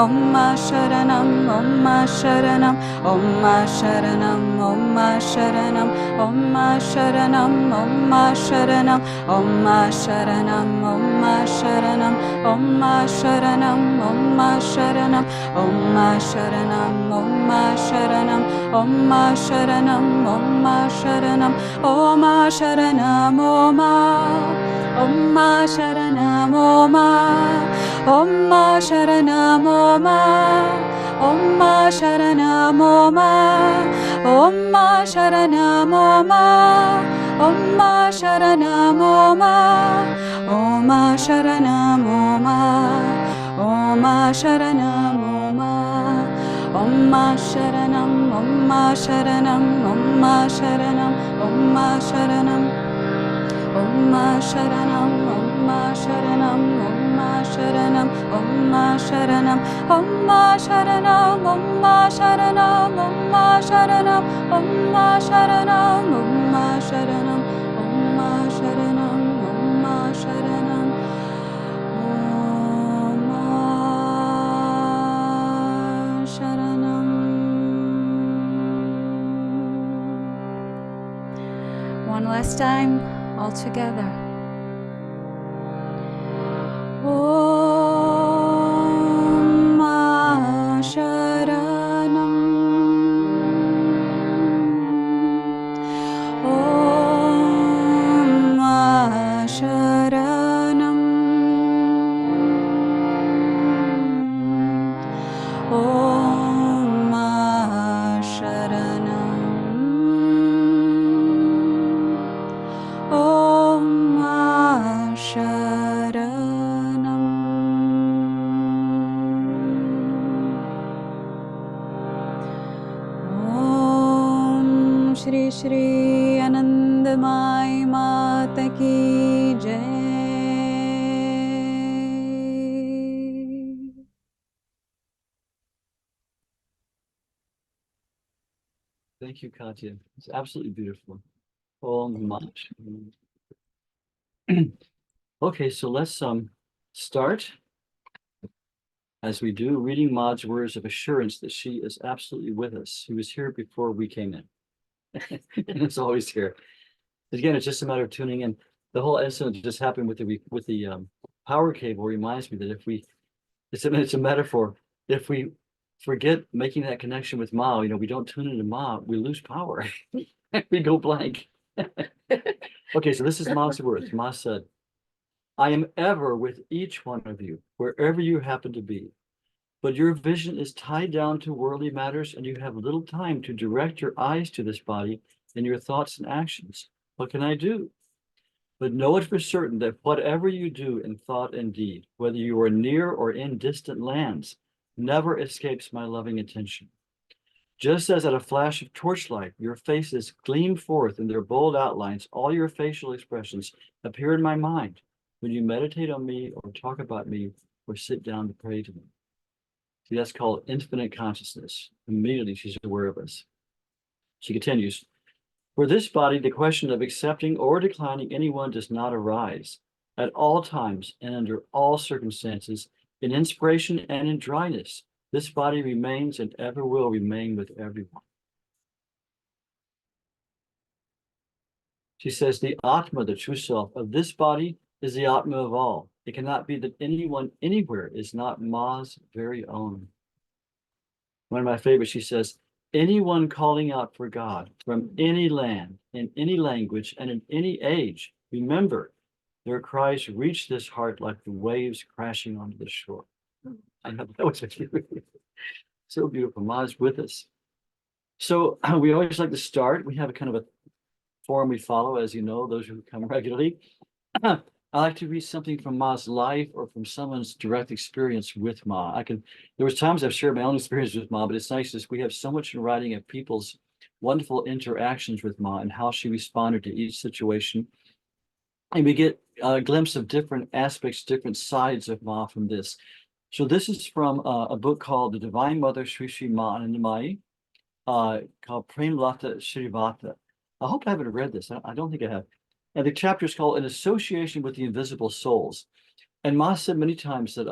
Om Sharanam, Om Sharanam, Om Sharanam, Om Sharanam, Om Sharanam, Om Sharanam, Om Sharanam, Om Sharanam, Om Sharanam, Om Sharanam, Om Sharanam, Om Sharanam, Om Sharanam, Om Sharanam, Om Sharanam, Om Om Sharanam, Om Om Sharanam, Om Om Sharanam, Om Om Sharanam, Om Om Sharanam, Om Om Sharanam, Om Om Sharanam, Om Om Sharanam, Om Sharanam, Om Sharanam, Om Sharanam, Om Sharanam, Om Sharanam, Om Sharanam, Om Sharanam, Om Sharanam, Om Sharanam, Om Sharanam, Om Sharanam, Om Sharanam, Om Sharanam, Om Sharanam, Om Sharanam. One last time, all together. Om Sharanam, Om Sharanam, Om Sharanam, Om Sharanam. Om Shri Shri Anandamayi Mata Ki Jai. Thank you, Katya. It's absolutely beautiful. Oh, much. Okay, so let's start as we do, reading Maud's words of assurance that she is absolutely with us. She was here before we came in. And it's always here. Again, it's just a matter of tuning in. The whole incident that just happened with the power cable reminds me that if we, it's a metaphor. If we forget making that connection with Ma, we don't tune into Ma, we lose power. We go blank. Okay, so this is Ma's words. Ma said, I am ever with each one of you, wherever you happen to be. But your vision is tied down to worldly matters, and you have little time to direct your eyes to this body and your thoughts and actions. What can I do? But know it for certain that whatever you do in thought and deed, whether you are near or in distant lands, never escapes my loving attention. Just as at a flash of torchlight, your faces gleam forth in their bold outlines, all your facial expressions appear in my mind when you meditate on me or talk about me or sit down to pray to me. See, that's called infinite consciousness. Immediately she's aware of us. She continues, for this body, the question of accepting or declining anyone does not arise. At all times and under all circumstances, in inspiration and in dryness, this body remains and ever will remain with everyone. She says the Atma, the true self of this body, is the Atma of all. It cannot be that anyone anywhere is not Ma's very own. One of my favorites, she says, anyone calling out for God from any land, in any language, and in any age, remember, their cries reach this heart like the waves crashing onto the shore. I know that was so beautiful. Ma's with us. So we always like to start. We have a kind of a form we follow, as you know, those who come regularly. I like to read something from Ma's life or from someone's direct experience with Ma. There was times I've shared my own experience with Ma, but it's nice that we have so much in writing of people's wonderful interactions with Ma and how she responded to each situation. And we get a glimpse of different aspects, different sides of Ma from this. So this is from a book called The Divine Mother Sri Sri Ma Anandamayi, called Premlata Shrivata. I hope I haven't read this. I don't think I have. And the chapter is called An Association with the Invisible Souls. And Ma said many times that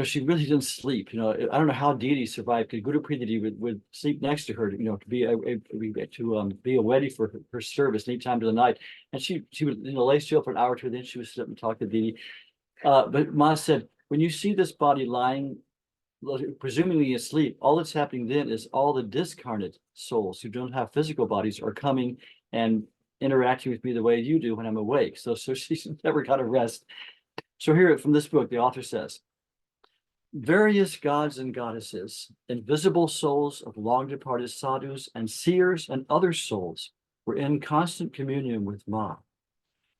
she really didn't sleep. I don't know how Didi survived. Because Guru Preeti would sleep next to her, to be be a ready for her service any time of the night. And she would lay still for an hour or two, then she would sit up and talk to Didi. But Ma said, when you see this body lying, presumably asleep, all that's happening then is all the discarnate souls who don't have physical bodies are coming and interacting with me the way you do when I'm awake. So she's never got a rest. So here from this book, the author says, various gods and goddesses, invisible souls of long departed sadhus and seers and other souls were in constant communion with Ma.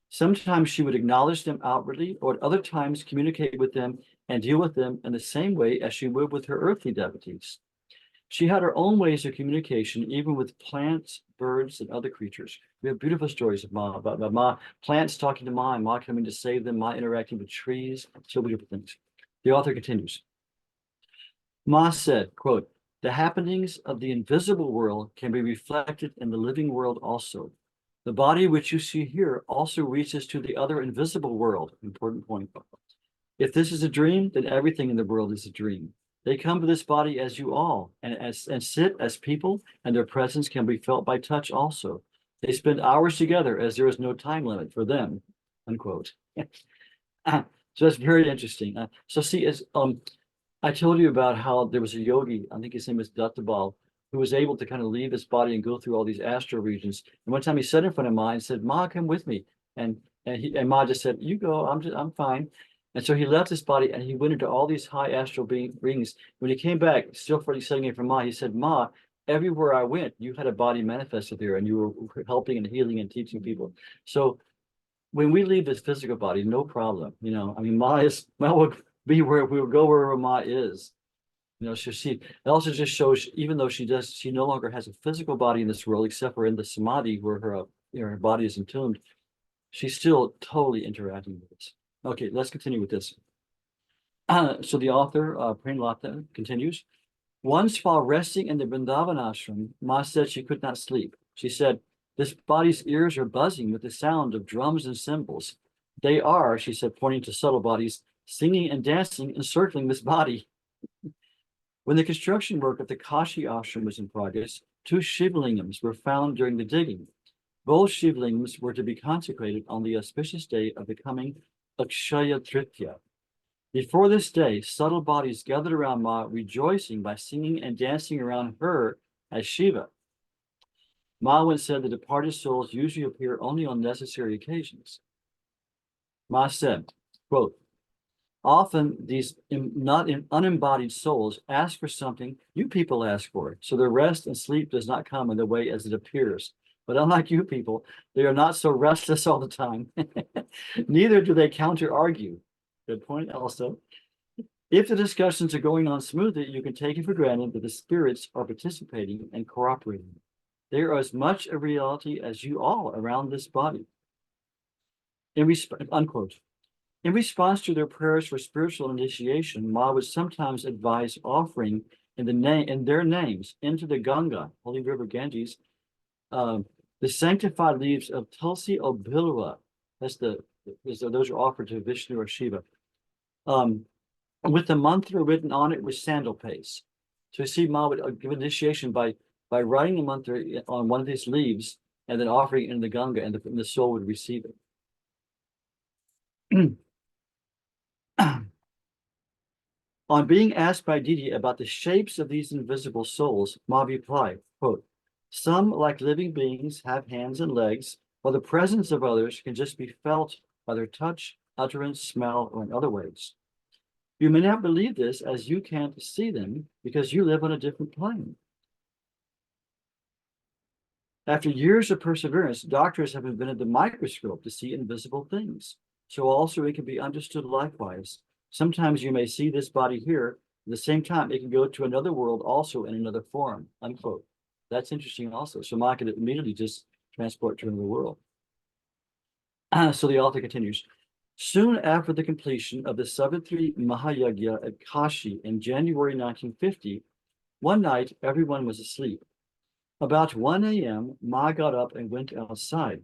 Sometimes she would acknowledge them outwardly, or at other times communicate with them and deal with them in the same way as she would with her earthly devotees. She had her own ways of communication, even with plants, birds, and other creatures. We have beautiful stories of Ma, about Ma, plants talking to Ma, and Ma coming to save them, Ma interacting with trees, so beautiful things. The author continues. Ma said, quote, the happenings of the invisible world can be reflected in the living world also. The body which you see here also reaches to the other invisible world. Important point. If this is a dream, then everything in the world is a dream. They come to this body as you all, and sit as people, and their presence can be felt by touch also. They spend hours together as there is no time limit for them, unquote. So that's very interesting. So see, as I told you about how there was a yogi, I think his name is Dattabal, who was able to kind of leave his body and go through all these astral regions. And one time he sat in front of Ma and said, Ma, come with me. And Ma just said, you go, I'm fine. And so he left his body and he went into all these high astral beings. When he came back, still sitting in for Ma, he said, Ma, everywhere I went, you had a body manifested there and you were helping and healing and teaching people. So when we leave this physical body, no problem. Ma will be where we will go wherever Ma is. It also just shows, even though she no longer has a physical body in this world, except for in the samadhi where her body is entombed, she's still totally interacting with us. Okay, let's continue with this. So the author, Premlata, continues. Once while resting in the Vrindavan ashram, Ma said she could not sleep. She said, this body's ears are buzzing with the sound of drums and cymbals. They are, she said, pointing to subtle bodies, singing and dancing, encircling this body. When the construction work at the Kashi ashram was in progress, 2 Shivlingams were found during the digging. Both Shivlingams were to be consecrated on the auspicious day of the coming Akshaya Tritiya. Before this day, subtle bodies gathered around Ma, rejoicing by singing and dancing around her as Shiva. Ma once said the departed souls usually appear only on necessary occasions. Ma said, quote, often these unembodied souls ask for something you people ask for, so their rest and sleep does not come in the way as it appears. But unlike you people, they are not so restless all the time. Neither do they counter-argue. Good point also. If the discussions are going on smoothly, you can take it for granted that the spirits are participating and cooperating. They are as much a reality as you all around this body. Unquote. In response to their prayers for spiritual initiation, Ma would sometimes advise offering in their names into the Ganga, holy river Ganges, the sanctified leaves of Tulsi or Bilwa. Those are offered to Vishnu or Shiva. With the mantra written on it with sandal paste. So you see, Ma would give initiation by writing the mantra on one of these leaves and then offering it in the Ganga, and the soul would receive it. On being asked by Didi about the shapes of these invisible souls, Ma replied, quote, some, like living beings, have hands and legs, while the presence of others can just be felt by their touch, utterance, smell, or in other ways. You may not believe this as you can't see them because you live on a different plane. After years of perseverance, doctors have invented the microscope to see invisible things. So also it can be understood likewise. Sometimes you may see this body here, at the same time it can go to another world also in another form, unquote. That's interesting also. So Ma could immediately just transport to another world. So the author continues. Soon after the completion of the Savitri Mahayagya at Kashi in January 1950, one night everyone was asleep. About 1 a.m., Ma got up and went outside.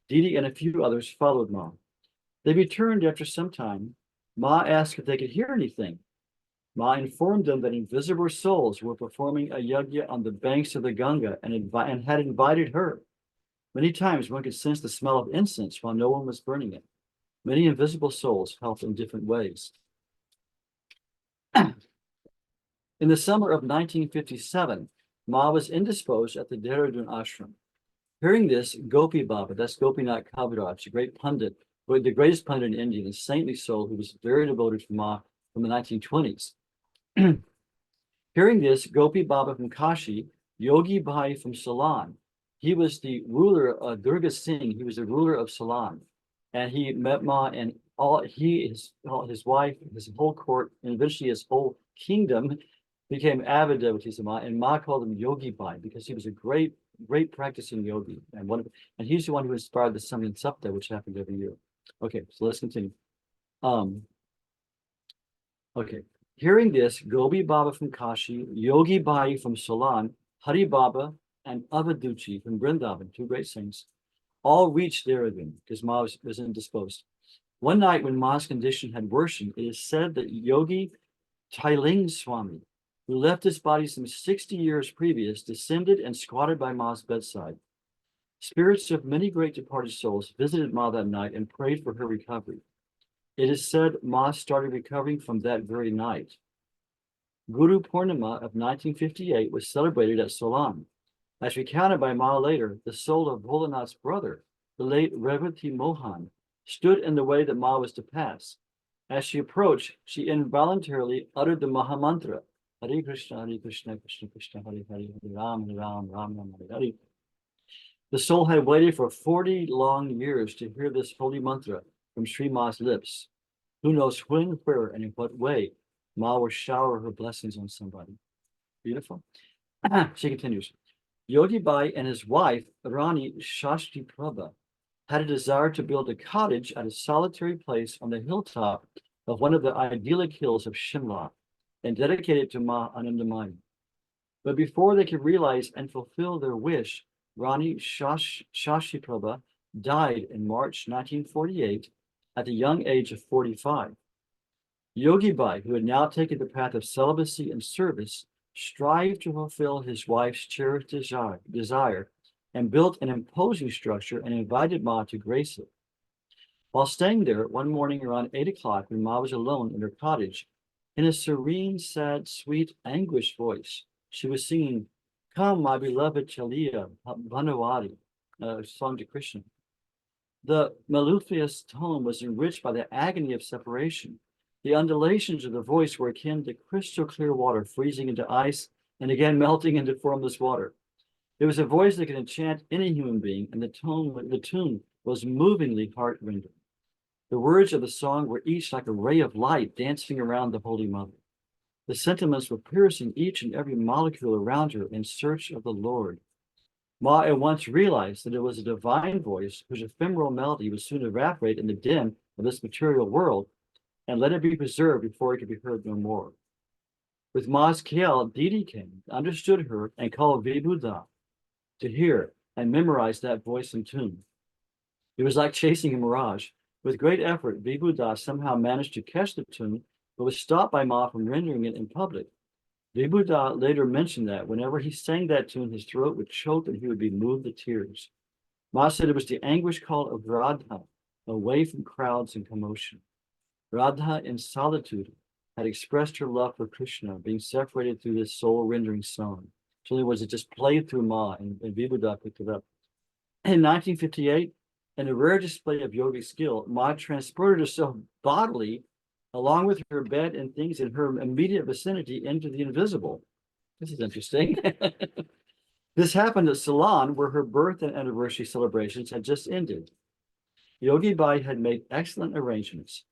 Didi and a few others followed Ma. They returned after some time. Ma asked if they could hear anything. Ma informed them that invisible souls were performing a yajna on the banks of the Ganga and had invited her. Many times one could sense the smell of incense while no one was burning it. Many invisible souls helped in different ways. In the summer of 1957, Ma was indisposed at the Dehradun ashram. Hearing this, Gopi Baba, that's Gopinath Kaviraj, the great pundit, the greatest pundit in India, a saintly soul who was very devoted to Ma from the 1920s. Hearing this, Gopi Baba from Kashi, Yogi Bhai from Ceylon, he was the ruler of Durga Singh, he was the ruler of Ceylon, and he met Ma and his wife, his whole court, and eventually his whole kingdom became avid devotees of Ma, and Ma called him Yogi Bhai because he was a great practicing yogi, and he's the one who inspired the Samyan Sapta, which happened every year. Okay, so let's continue. Okay, hearing this, Gopi Baba from Kashi, Yogi Bhai from Ceylon, Hari Baba, and Avaduchi from Vrindavan, two great saints, all reached Dehradun because Ma was indisposed. One night when Ma's condition had worsened, it is said that Yogi Tailing Swami, who left his body some 60 years previous, descended and squatted by Ma's bedside. Spirits of many great departed souls visited Ma that night and prayed for her recovery. It is said Ma started recovering from that very night. Guru Purnima of 1958 was celebrated at Ceylon. As recounted by Ma later, the soul of Bholanath's brother, the late Revati Mohan, stood in the way that Ma was to pass. As she approached, she involuntarily uttered the Mahamantra, Hare Krishna, Krishna Krishna, Hare Hare, Hare Ram, Ram Ram, Hare Hare. The soul had waited for 40 long years to hear this holy mantra from Sri Ma's lips. Who knows when, where, and in what way Ma will shower her blessings on somebody. Beautiful. She continues. Yogi Bhai and his wife, Rani Shashti Prabha, had a desire to build a cottage at a solitary place on the hilltop of one of the idyllic hills of Shimla and dedicate it to Ma Anandamayi. But before they could realize and fulfill their wish, Rani Shashi Prabha died in March 1948 at the young age of 45. Yogi Bhai, who had now taken the path of celibacy and service, strived to fulfill his wife's cherished desire and built an imposing structure and invited Ma to grace it. While staying there, one morning around 8 o'clock, when Ma was alone in her cottage, in a serene, sad, sweet, anguished voice, she was singing, Come, my beloved Chaliya, Vanavadi, a song to Krishna. The mellifluous tone was enriched by the agony of separation. The undulations of the voice were akin to crystal clear water freezing into ice and again melting into formless water. It was a voice that could enchant any human being, and the tune was movingly heart-rending. The words of the song were each like a ray of light dancing around the Holy Mother. The sentiments were piercing each and every molecule around her in search of the Lord. Ma at once realized that it was a divine voice whose ephemeral melody would soon evaporate in the din of this material world, and let it be preserved before it could be heard no more. With Ma's Khyal, Didi came, understood her, and called Vibhuda to hear and memorize that voice and tune. It was like chasing a mirage. With great effort, Vibhuda somehow managed to catch the tune, but was stopped by Ma from rendering it in public. Vibhuda later mentioned that whenever he sang that tune, his throat would choke and he would be moved to tears. Ma said it was the anguish call of Radha, away from crowds and commotion. Radha, in solitude, had expressed her love for Krishna, being separated through this soul-rendering song. So it was just played through Ma, and Vibhuda picked it up. In 1958, in a rare display of yogic skill, Ma transported herself bodily, along with her bed and things in her immediate vicinity, into the invisible. This is interesting. This happened at Ceylon, where her birth and anniversary celebrations had just ended. Yogi Bhai had made excellent arrangements.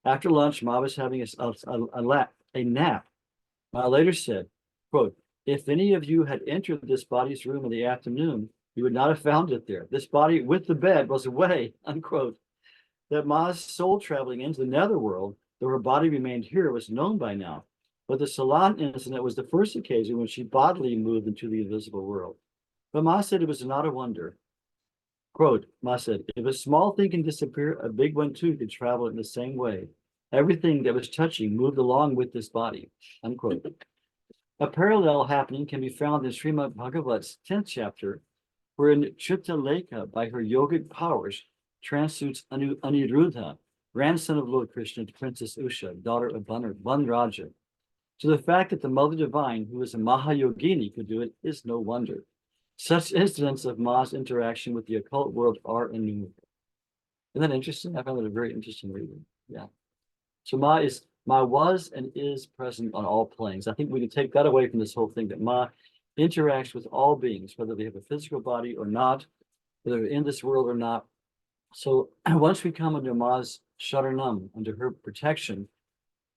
After lunch, Ma was having a nap. Ma later said, quote, if any of you had entered this body's room in the afternoon, you would not have found it there. This body with the bed was away, unquote. That Ma's soul traveling into the netherworld, though her body remained here, was known by now. But the Ceylon incident was the first occasion when she bodily moved into the invisible world. But Ma said it was not a wonder. Quote, Ma said, if a small thing can disappear, a big one too can travel in the same way. Everything that was touching moved along with this body, unquote. A parallel happening can be found in Srimad Bhagavatam's 10th chapter, wherein Chitta by her yogic powers, transmutes Aniruddha, grandson of Lord Krishna, to Princess Usha, daughter of Banraja. So the fact that the Mother Divine, who is a Mahayogini, could do it is no wonder. Such incidents of Ma's interaction with the occult world are innumerable. Isn't that interesting? I found it a very interesting reading. Yeah. So Ma was and is present on all planes. I think we can take that away from this whole thing, that Ma interacts with all beings, whether they have a physical body or not, whether they're in this world or not. So once we come under Ma's Sharanam, under her protection,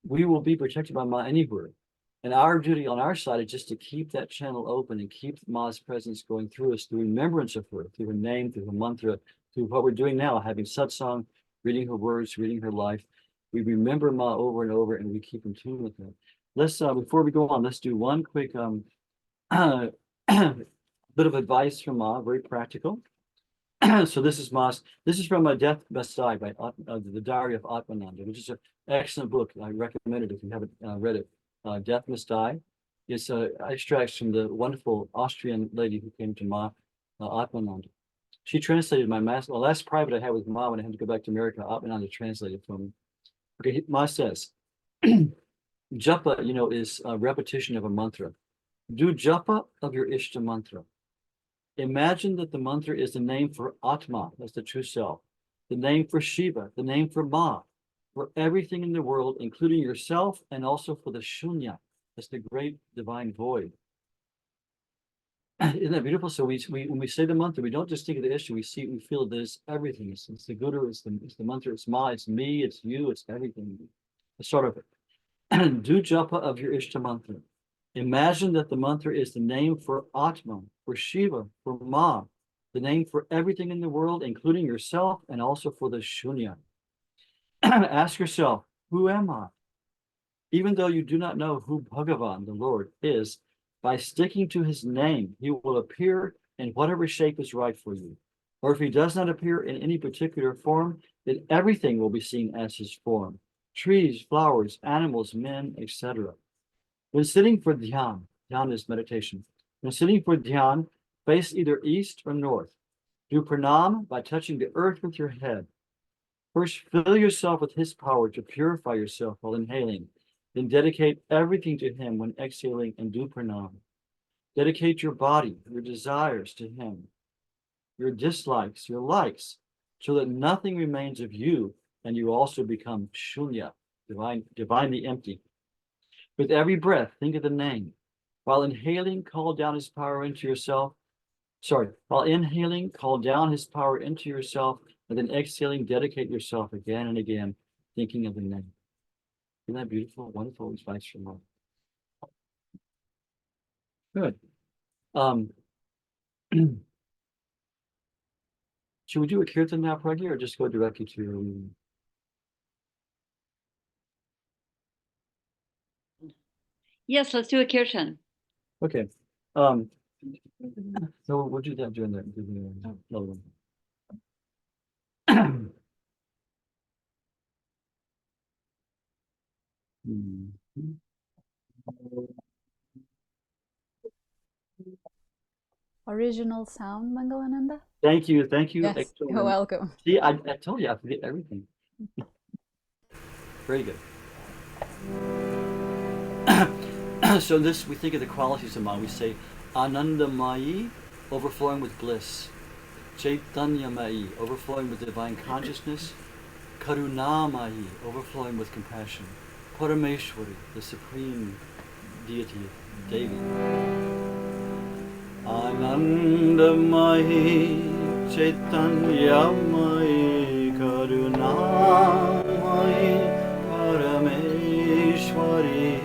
we will be protected by Ma anywhere. And our duty on our side is just to keep that channel open and keep Ma's presence going through us, through remembrance of her, through her name, through her mantra, through what we're doing now, having satsang, reading her words, reading her life. We remember Ma over and over, and we keep in tune with her. Let's, before we go on, let's do one quick bit of advice from Ma, very practical. So this is from a Death Beside by the Diary of Atmananda, which is an excellent book. I recommend it if you haven't read it. Death Must Die. It's extracts from the wonderful Austrian lady who came to Ma, Atmananda. She translated my last private I had with Ma when I had to go back to America. Atmananda translated for me. Okay, Ma says, japa, is a repetition of a mantra. Do japa of your Ishta mantra. Imagine that the mantra is the name for Atma, that's the true self, the name for Shiva, the name for Ma, for everything in the world, including yourself, and also for the Shunya, that's the great divine void. Isn't that beautiful? So when we say the mantra, we don't just think of the issue. We feel that it's everything. It's the Guru, it's the mantra, it's Ma, it's me, it's you, it's everything. Let's start with it. Do japa of your Ishta mantra. Imagine that the mantra is the name for Atman, for Shiva, for Ma, the name for everything in the world, including yourself, and also for the Shunya. Ask yourself, who am I? Even though you do not know who Bhagavan, the Lord, is, by sticking to his name, he will appear in whatever shape is right for you. Or if he does not appear in any particular form, then everything will be seen as his form. Trees, flowers, animals, men, etc. When sitting for dhyan, dhyan is meditation. When sitting for dhyan, face either east or north. Do pranam by touching the earth with your head. First, fill yourself with his power to purify yourself while inhaling. Then dedicate everything to him when exhaling, and do pranam. Dedicate your body, your desires to him, your dislikes, your likes, so that nothing remains of you, and you also become shunya, divinely empty. With every breath, think of the name. While inhaling, call down his power into yourself. While inhaling, call down his power into yourself, and then exhaling, dedicate yourself again and again, thinking of the name. Isn't that beautiful? Wonderful advice from Lord. Good. Should we do a kirtan now, Pragya, or just go directly to your reading? Yes, let's do a kirtan. Okay. So we'll do that during the another one. Original sound, Mangalananda? Thank you. Yes, Excellent. you're welcome. See, I told you I forget everything. Very good. So we think of the qualities of Ma. We say Anandamayi, overflowing with bliss. Chaitanyamayi, overflowing with divine consciousness. Karunamayi, overflowing with compassion. Parameshwari, the supreme deity of Devi. Anandamayi, Chaitanyamayi, Karunamayi, Parameshwari.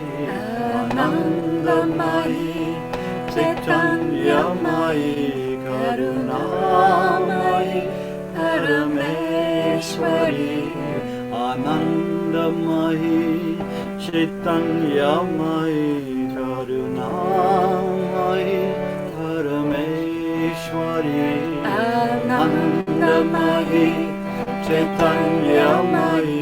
Anandamayi, Chaitanyamayi, Karunamayi, Parameshwari. Anandamayi, Chaitanyamayi, Karunamayi, Parameshwari. Anandamayi, Chaitanyamayi,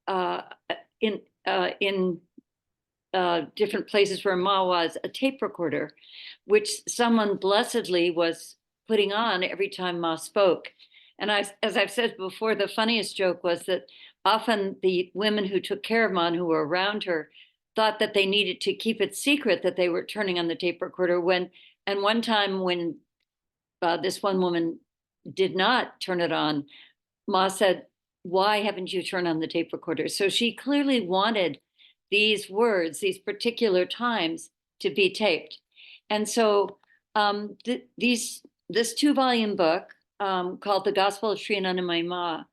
in different places where Ma was, a tape recorder, which someone blessedly was putting on every time Ma spoke. And as I've said before, the funniest joke was that often the women who took care of Ma and who were around her thought that they needed to keep it secret that they were turning on the tape recorder and one time when this one woman did not turn it on, Ma said, "Why haven't you turned on the tape recorder?" So she clearly wanted these words, these particular times, to be taped. And so this 2-volume book called The Gospel of Sri Anandamayi Ma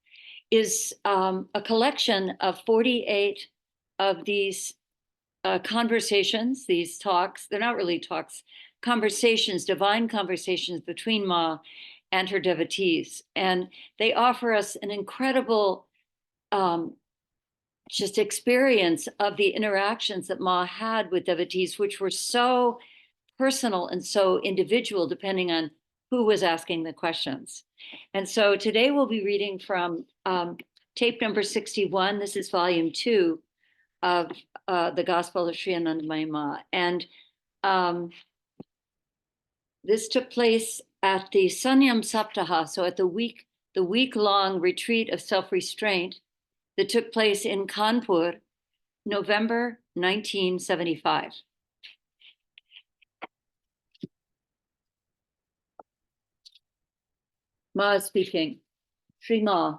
is a collection of 48 of these conversations, these talks. They're not really talks, conversations, divine conversations between Ma and her devotees. And they offer us an incredible just experience of the interactions that Ma had with devotees, which were so personal and so individual, depending on who was asking the questions. And so today we'll be reading from tape number 61. This is volume 2 of the Gospel of Sri Anandamayi Ma. And this took place at the Sanyam Saptaha, so at the week-long retreat of self-restraint that took place in Kanpur, November 1975. Ma is speaking. Sri Ma,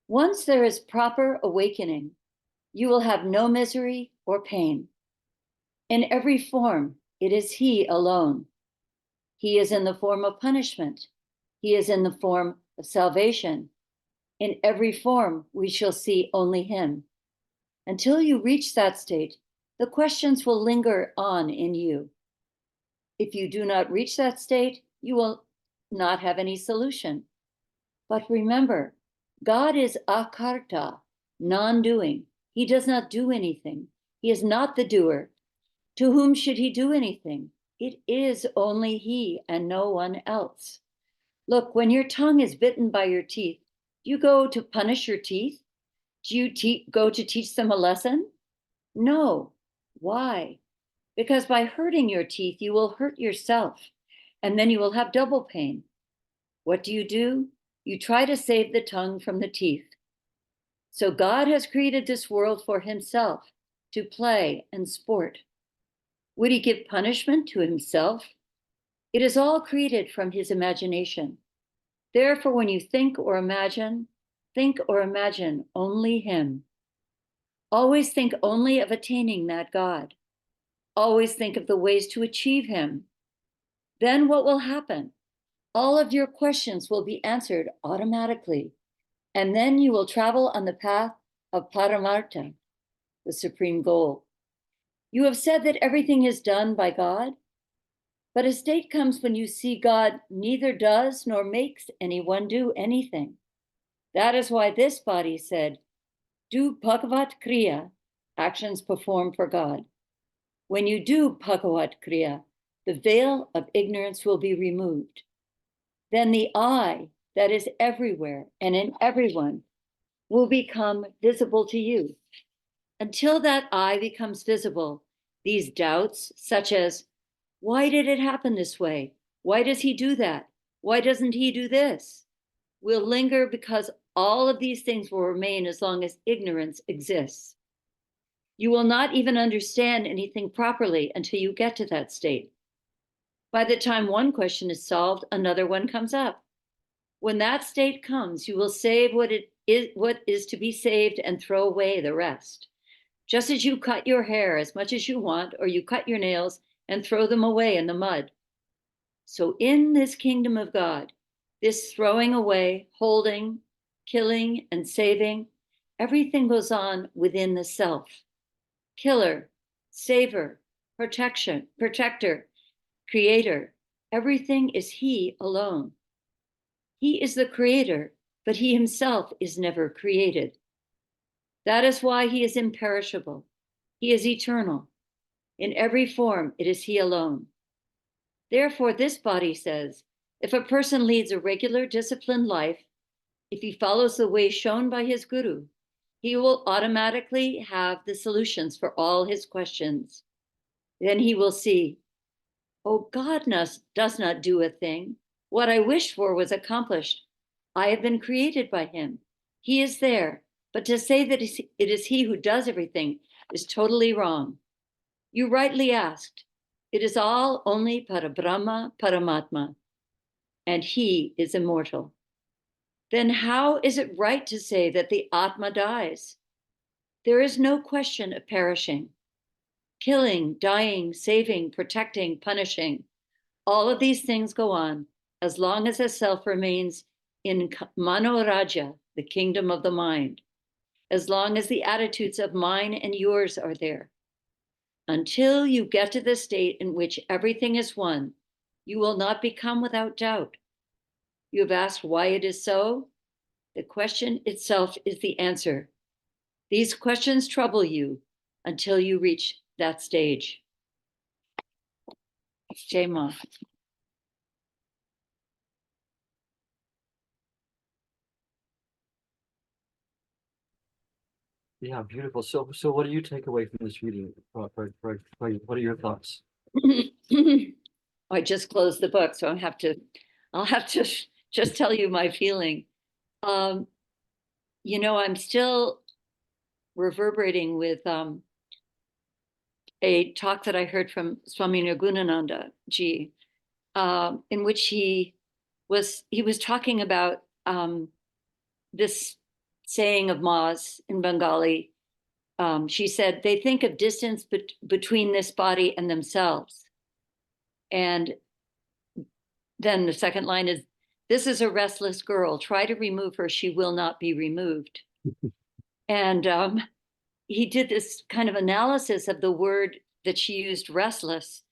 once there is proper awakening, you will have no misery or pain. In every form, it is He alone. He is in the form of punishment. He is in the form of salvation. In every form, we shall see only Him. Until you reach that state, the questions will linger on in you. If you do not reach that state, you will not have any solution. But remember, God is akarta, non-doing. He does not do anything. He is not the doer. To whom should He do anything? It is only He and no one else. Look, when your tongue is bitten by your teeth, do you go to punish your teeth? Do you go to teach them a lesson? No. Why? Because by hurting your teeth, you will hurt yourself, and then you will have double pain. What do? You try to save the tongue from the teeth. So God has created this world for Himself, to play and sport. Would He give punishment to Himself? It is all created from His imagination. Therefore, when you think or imagine only Him. Always think only of attaining that God. Always think of the ways to achieve Him. Then what will happen? All of your questions will be answered automatically, and then you will travel on the path of Paramartha, the supreme goal. You have said that everything is done by God, but a state comes when you see God neither does nor makes anyone do anything. That is why this body said, do Bhagavat Kriya, actions performed for God. When you do Bhagavat Kriya, the veil of ignorance will be removed. Then the I that is everywhere and in everyone will become visible to you. Until that I becomes visible, these doubts, such as, why did it happen this way? Why does He do that? Why doesn't He do this? Will linger because all of these things will remain as long as ignorance exists. You will not even understand anything properly until you get to that state. By the time one question is solved, another one comes up. When that state comes, you will save what is to be saved and throw away the rest. Just as you cut your hair as much as you want, or you cut your nails and throw them away in the mud. So in this kingdom of God, this throwing away, holding, killing, and saving, everything goes on within the self. Killer, saver, protector, creator, everything is He alone. He is the creator, but He Himself is never created. That is why He is imperishable. He is eternal. In every form, it is He alone. Therefore, this body says, if a person leads a regular, disciplined life, if he follows the way shown by his guru, He will automatically have the solutions for all his questions. Then he will see, oh, God does not do a thing. What I wished for was accomplished. I have been created by him. He is there. But to say that it is he who does everything is totally wrong. You rightly asked. It is all only Parabrahma, Paramatma, and he is immortal. Then how is it right to say that the Atma dies? There is no question of perishing. Killing, dying, saving, protecting, punishing, all of these things go on as long as a self remains in Manoraja, the kingdom of the mind, as long as the attitudes of mine and yours are there. Until you get to the state in which everything is one, you will not become without doubt. You have asked why it is so. The question itself is the answer. These questions trouble you until you reach that stage. Jai Ma. Yeah, beautiful. So what do you take away from this reading? What are your thoughts? I just closed the book, so I'll have to just tell you my feeling. I'm still reverberating with a talk that I heard from Swami Nirgunananda ji, in which he was talking about this saying of Ma's in Bengali. She said, they think of distance between this body and themselves. And then the second line is, this is a restless girl. Try to remove her. She will not be removed. And he did this kind of analysis of the word that she used, restless.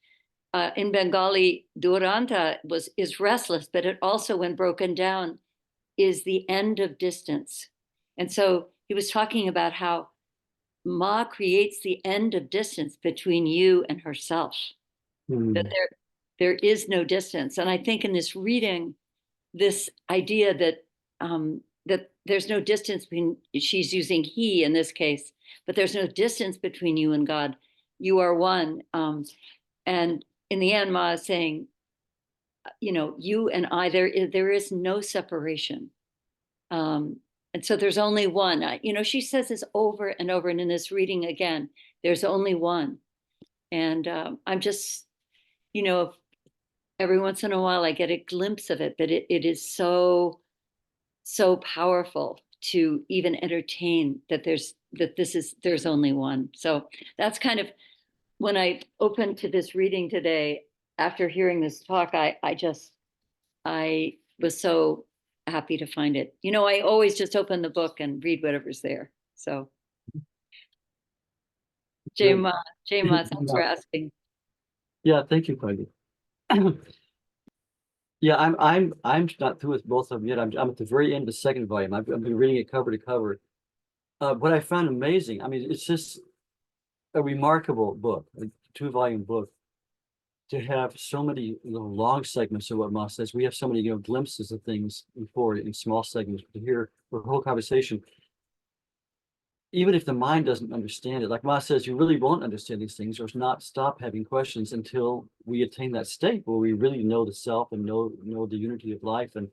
In Bengali, duranta is restless, but it also, when broken down, is the end of distance. And so he was talking about how Ma creates the end of distance between you and herself. That there is no distance. And I think in this reading, this idea that that there's no distance between, she's using he in this case, but there's no distance between you and God. You are one. And in the end, Ma is saying, you and I, there is no separation. And so there's only one. She says this over and over, and in this reading again, there's only one. And I'm just, every once in a while I get a glimpse of it, but it is so powerful to even entertain that there's only one. So that's kind of, when I opened to this reading today, after hearing this talk, I was so happy to find it. I always just open the book and read whatever's there. So Jai Ma, thanks for asking. Yeah, thank you, Peggy. Yeah, I'm not through with both of them yet. I'm at the very end of the second volume. I've been reading it cover to cover. What I found amazing, I mean, it's just a remarkable book, a 2-volume book, to have so many long segments of what Ma says. We have so many glimpses of things before in small segments, but to hear the whole conversation, even if the mind doesn't understand it, like Ma says, you really won't understand these things or not stop having questions until we attain that state where we really know the self and know the unity of life and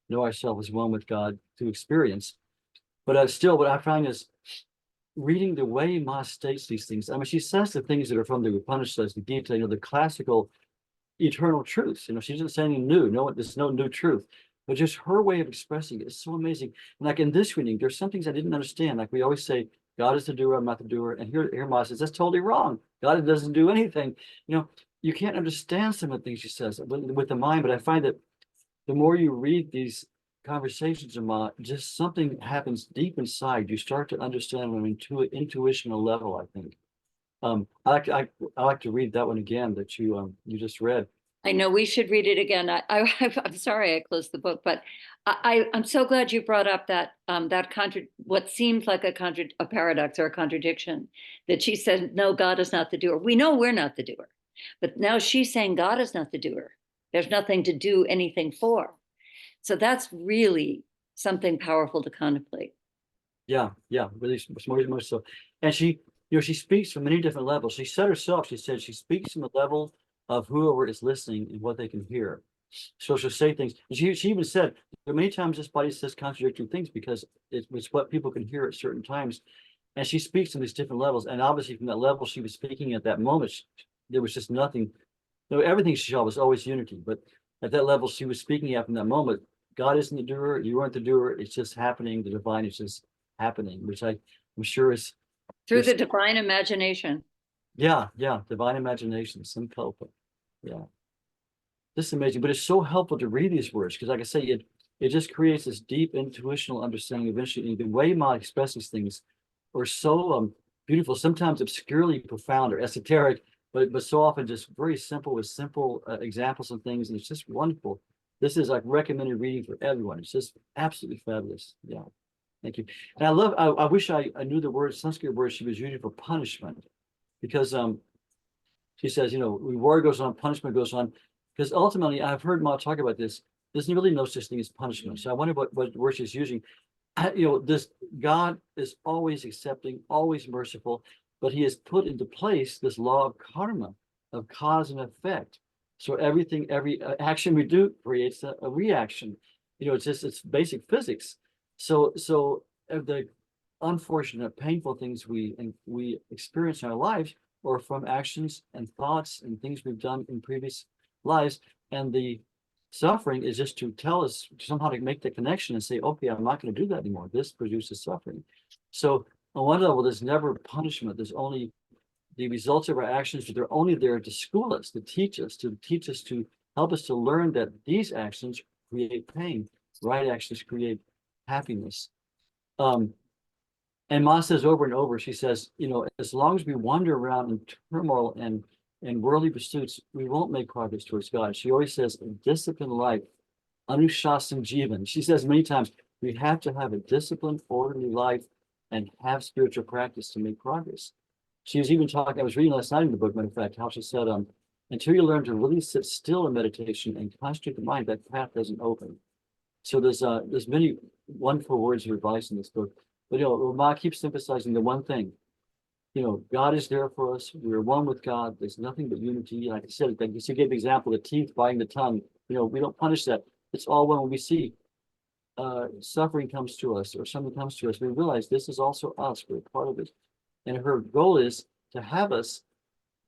know ourselves as one with God through experience. But still, what I find is reading the way Ma states these things. I mean, she says the things that are from the Upanishads, the Gita, the classical eternal truths. She doesn't say anything new. There's no new truth. But just her way of expressing it is so amazing. And like in this reading, there's some things I didn't understand. Like we always say, God is the doer, I'm not the doer. And here Ma says, that's totally wrong. God doesn't do anything. You can't understand some of the things she says with the mind, but I find that the more you read these conversations of Ma, just something happens deep inside. You start to understand on an intuitional level, I think. I like to read that one again that you just read. I know we should read it again. I'm sorry I closed the book, but I'm so glad you brought up that what seems like a paradox or a contradiction, that she said, no, God is not the doer. We know we're not the doer, but now she's saying God is not the doer. There's nothing to do anything for. So that's really something powerful to contemplate. Yeah, yeah, really much so. And she, she speaks from many different levels. She said herself, she said she speaks from the level of whoever is listening and what they can hear. So she'll say things. And she even said there are many times this body says contradictory things because it's what people can hear at certain times. And she speaks on these different levels. And obviously from that level she was speaking at that moment, there was just nothing. Everything she saw was always unity. But at that level she was speaking at from that moment. God isn't the doer, you aren't the doer, it's just happening. The divine is just happening, which I'm sure is Through the divine imagination. yeah, divine imagination, some culpa. Yeah. This is amazing, but it's so helpful to read these words because, like I say, it just creates this deep intuitional understanding. Eventually, the way Ma expresses things are so beautiful, sometimes obscurely profound or esoteric, but so often just very simple with simple examples and things, and it's just wonderful. This is like recommended reading for everyone. It's just absolutely fabulous. Yeah, thank you. And I wish I knew the word Sanskrit word she was using for punishment, because she says, reward goes on, punishment goes on. Because ultimately, I've heard Ma talk about this. There's really no such thing as punishment. So I wonder what word she's using. This God is always accepting, always merciful, but he has put into place this law of karma, of cause and effect. So every action we do creates a reaction. It's basic physics. So the unfortunate, painful things we experience in our lives or from actions and thoughts and things we've done in previous lives. And the suffering is just to tell us somehow to make the connection and say, okay, I'm not going to do that anymore. This produces suffering. So on one level, there's never punishment. There's only the results of our actions, but they're only there to school us, to teach us, to help us to learn that these actions create pain. Right actions create happiness. And Ma says over and over, she says, as long as we wander around in turmoil and worldly pursuits, we won't make progress towards God. She always says, a disciplined life, anushasana jivan. She says many times, we have to have a disciplined, orderly life and have spiritual practice to make progress. She was even talking, I was reading last night in the book, matter of fact, how she said, until you learn to really sit still in meditation and concentrate the mind, that path doesn't open. So there's many wonderful words of advice in this book. But Ma keeps emphasizing the one thing. God is there for us. We're one with God. There's nothing but unity. Like I said, like you gave the example, the teeth biting the tongue. We don't punish that. It's all when we see suffering comes to us or something comes to us, we realize this is also us. We're part of it. And her goal is to have us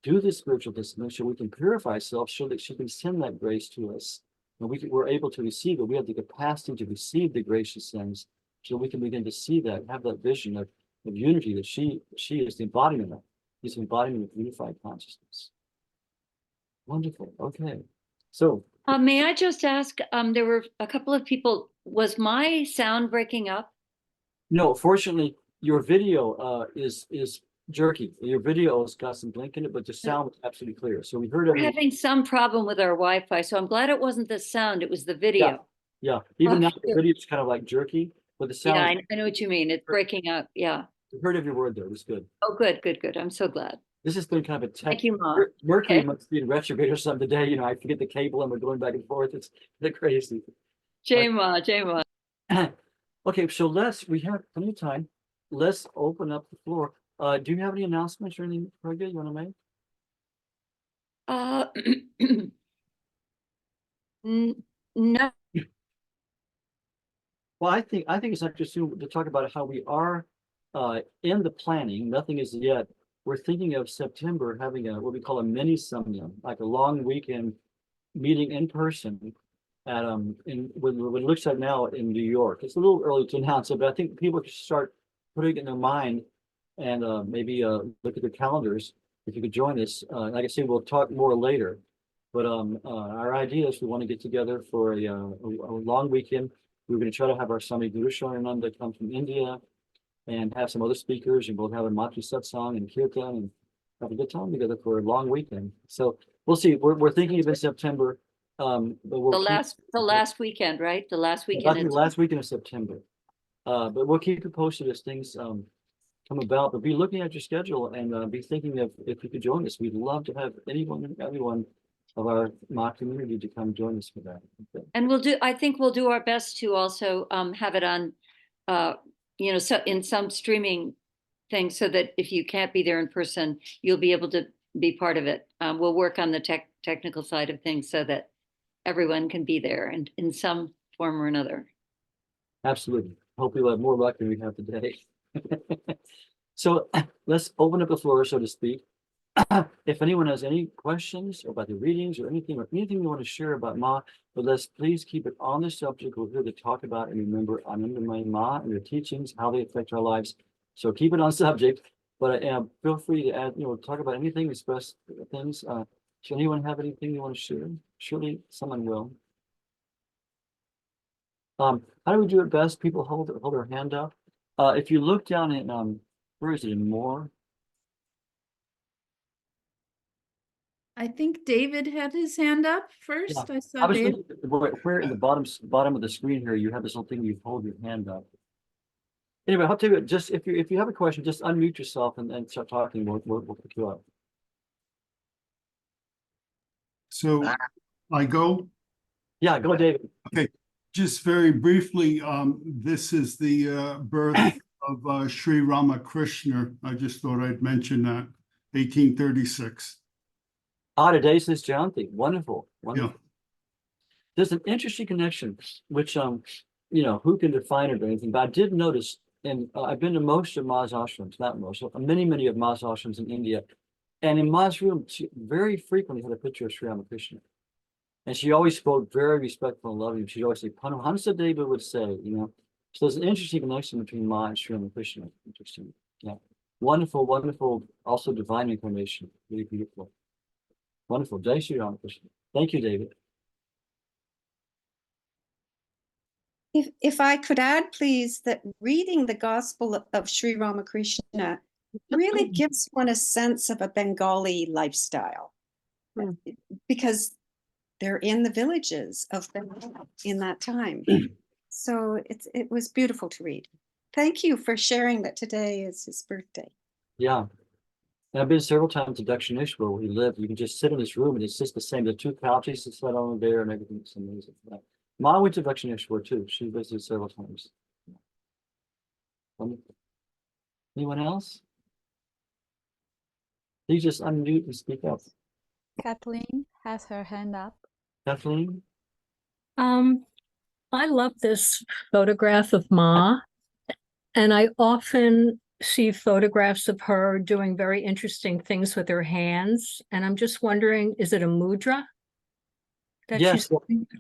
do this spiritual discipline so we can purify ourselves so that she can send that grace to us. And we're able to receive it. We have the capacity to receive the grace she sends so we can begin to see that, have that vision of unity that she is the embodiment of. She's the embodiment of unified consciousness. Wonderful. Okay. So May I just ask, there were a couple of people, was my sound breaking up? no, fortunately, your video is jerky. Your video has got some blink in it, but the sound was absolutely clear. So we heard We're having some problem with our Wi-Fi, so I'm glad it wasn't the sound, it was the video. Yeah. Even now the good. video is kind of like jerky, but the Yeah, sound, I know what you mean. It's breaking up. Yeah. we heard every word there. It was good. Oh, good. I'm so glad. This has been kind of a tech. Thank you, Ma. Mercury Okay. must be in retrograde or something today. I forget the cable and we're going back and forth. It's crazy. Jai Ma. Okay, so we have plenty of time. Let's open up the floor. Do you have any announcements or anything, Pragya, you want to make? No. Well, I think it's interesting to talk about how we are in the planning. Nothing is yet. We're thinking of September having what we call a mini samyam, like a long weekend meeting in person at in what it looks like now in New York. It's a little early to announce it, but I think people should start putting it in their mind and maybe look at their calendars if you could join us. Like I say, we'll talk more later. But our idea is we want to get together for a long weekend. We're going to try to have our Swami Guru Shoyananda come from India and have some other speakers, and we'll have a Matri Satsang and Kirtan and have a good time together for a long weekend. So we'll see. We're thinking of in September. But we'll the last weekend, right? The last weekend. last weekend of September. But we'll keep you posted as things come about. But be looking at your schedule and be thinking of if you could join us. We'd love to have anyone and everyone of our Ma community to come join us for that. Okay. And I think we'll do our best to also have it on so in some streaming thing, so that if you can't be there in person, you'll be able to be part of it. We'll work on the technical side of things so that everyone can be there and in some form or another. Absolutely. Hope we'll have more luck than we have today. So let's open up the floor, so to speak. If anyone has any questions about the readings or anything you want to share about Ma, but let's please keep it on the subject. We're here to talk about and remember Anandamayi Ma and their teachings, how they affect our lives. So keep it on subject, but feel free to add, talk about anything, express things. Does anyone have anything you want to share? Surely someone will. How do we do it best? People hold their hand up. If you look down in where is it, in more? I think David had his hand up first. Yeah. I I saw was David. thinking where in the bottom of the screen here, you have this little thing, you hold your hand up. Anyway, I'll tell you, just if you have a question, just unmute yourself and start talking. We'll pick you up. So I go, Yeah, go, David. just very briefly, this is the birth of Sri Ramakrishna. I just thought I'd mention that, 1836. Today's his Jayanti. Wonderful, wonderful. Yeah. There's an interesting connection, which who can define it or anything, but I did notice, and I've been to most of Ma's ashrams, not most, many of Ma's ashrams in India, and in Ma's room, she very frequently had a picture of Sri Ramakrishna. And she always spoke very respectful and loving. She'd always say, Hansa Deva would say, So there's an interesting connection between Ma and Sri Ramakrishna. Interesting. Yeah. Wonderful, wonderful, also divine incarnation. Really beautiful. Wonderful. Jai Sri Ramakrishna. Thank you, David. If I could add, please, that reading the Gospel of Sri Ramakrishna really gives one a sense of a Bengali lifestyle, because they're in the villages of Bengal in that time. So it was beautiful to read. Thank you for sharing that today is his birthday. Yeah. And I've been several times to Dakshineshwar where we live. You can just sit in this room and it's just the same. The two couches that sit on there and everything's amazing. Ma went to Dakshineshwar too. She visited several times. Anyone else? Please just unmute and speak up. Kathleen has her hand up. Kathleen? I love this photograph of Ma, and I often see photographs of her doing very interesting things with her hands. And I'm just wondering, is it a mudra? Yes,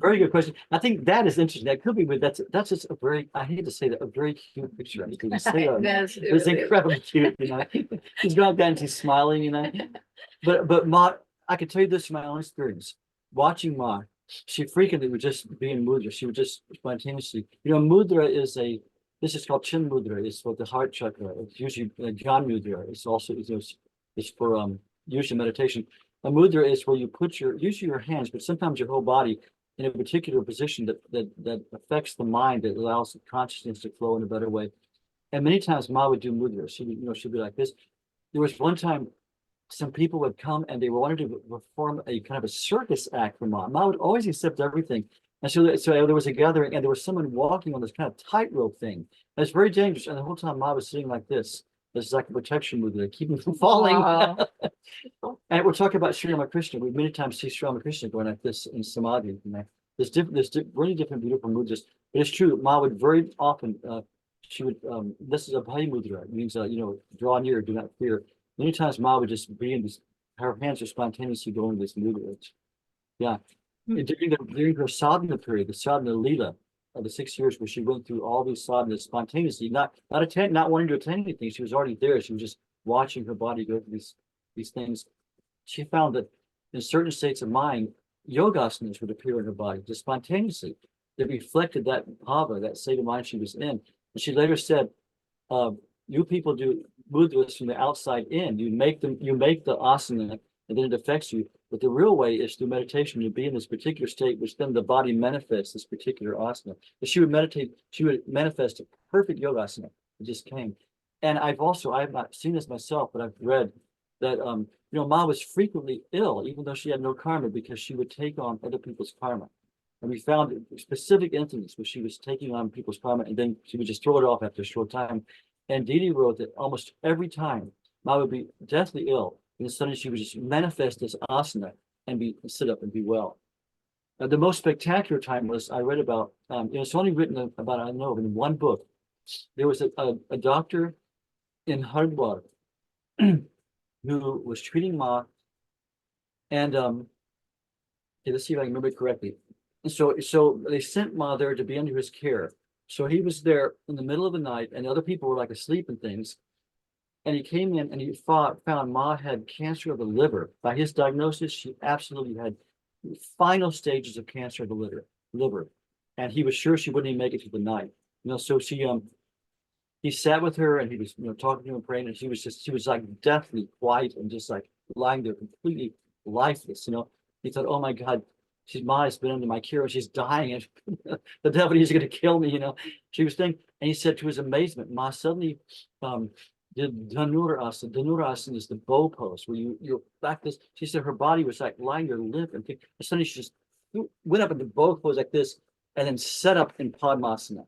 very good question. I think that is interesting. That could be, but that's just a very, I hate to say that, a very cute picture. You can say that. It's incredibly cute, She's got that and she's smiling, But Ma, I can tell you this from my own experience. Watching Ma, she frequently would just be in mudra. She would just spontaneously, mudra is this is called chin mudra. It's for the heart chakra. It's usually Gyan mudra. It's also, it's for usually meditation. A mudra is where you put usually your hands, but sometimes your whole body in a particular position that affects the mind, that allows the consciousness to flow in a better way. And many times Ma would do mudra. She would, she'd be like this. There was one time some people would come and they wanted to perform a kind of a circus act for Ma. Ma would always accept everything. And so there was a gathering and there was someone walking on this kind of tightrope thing. And it's very dangerous. And the whole time Ma was sitting like this. This is like a protection mudra, keeping from falling. Wow. And we're talking about Sri Ramakrishna. We many times see Sri Ramakrishna going like this in samadhi. There's really different beautiful mudras. But it's true, Ma would very often, she would, this is a Bhai mudra. It means, draw near, do not fear. Many times Ma would just be in this, her hands are spontaneously going this mudra. Yeah. During her sadhana period, the sadhana lila, of the 6 years where she went through all these sadhanas spontaneously, not wanting to attend anything. She was already there. She was just watching her body go through these things. She found that in certain states of mind, yogasanas would appear in her body just spontaneously. They reflected that bhava, that state of mind she was in. And she later said, you people do mudras from the outside in. You make the asana and then it affects you. But the real way is through meditation. You be in this particular state, which then the body manifests this particular asana. But she would meditate, she would manifest a perfect yogasana. It just came. And I have not seen this myself, but I've read that Ma was frequently ill, even though she had no karma, because she would take on other people's karma. And we found specific incidents where she was taking on people's karma and then she would just throw it off after a short time. And Dee Dee wrote that almost every time Ma would be deathly ill, and suddenly she would just manifest this asana and sit up and be well. The most spectacular time was I read about, it's only written about, I know, in one book. There was a doctor in Hardwar who was treating Ma, and okay, let's see if I can remember it correctly. And so they sent Ma there to be under his care. So he was there in the middle of the night, and other people were like asleep and things. And he came in and he found Ma had cancer of the liver. By his diagnosis, she absolutely had final stages of cancer of the liver. And he was sure she wouldn't even make it through the night. So he sat with her and he was, talking to her and praying, and she was like deathly quiet and just like lying there completely lifeless. He thought, oh my God, Ma has been under my care and she's dying, and the devil is going to kill me. She was thinking, and he said to his amazement, Ma suddenly did Dhanurasana. Dhanurasana is the bow pose where you're back this. She said her body was like lying there limp, and suddenly she just went up into bow pose like this, and then set up in Padmasana,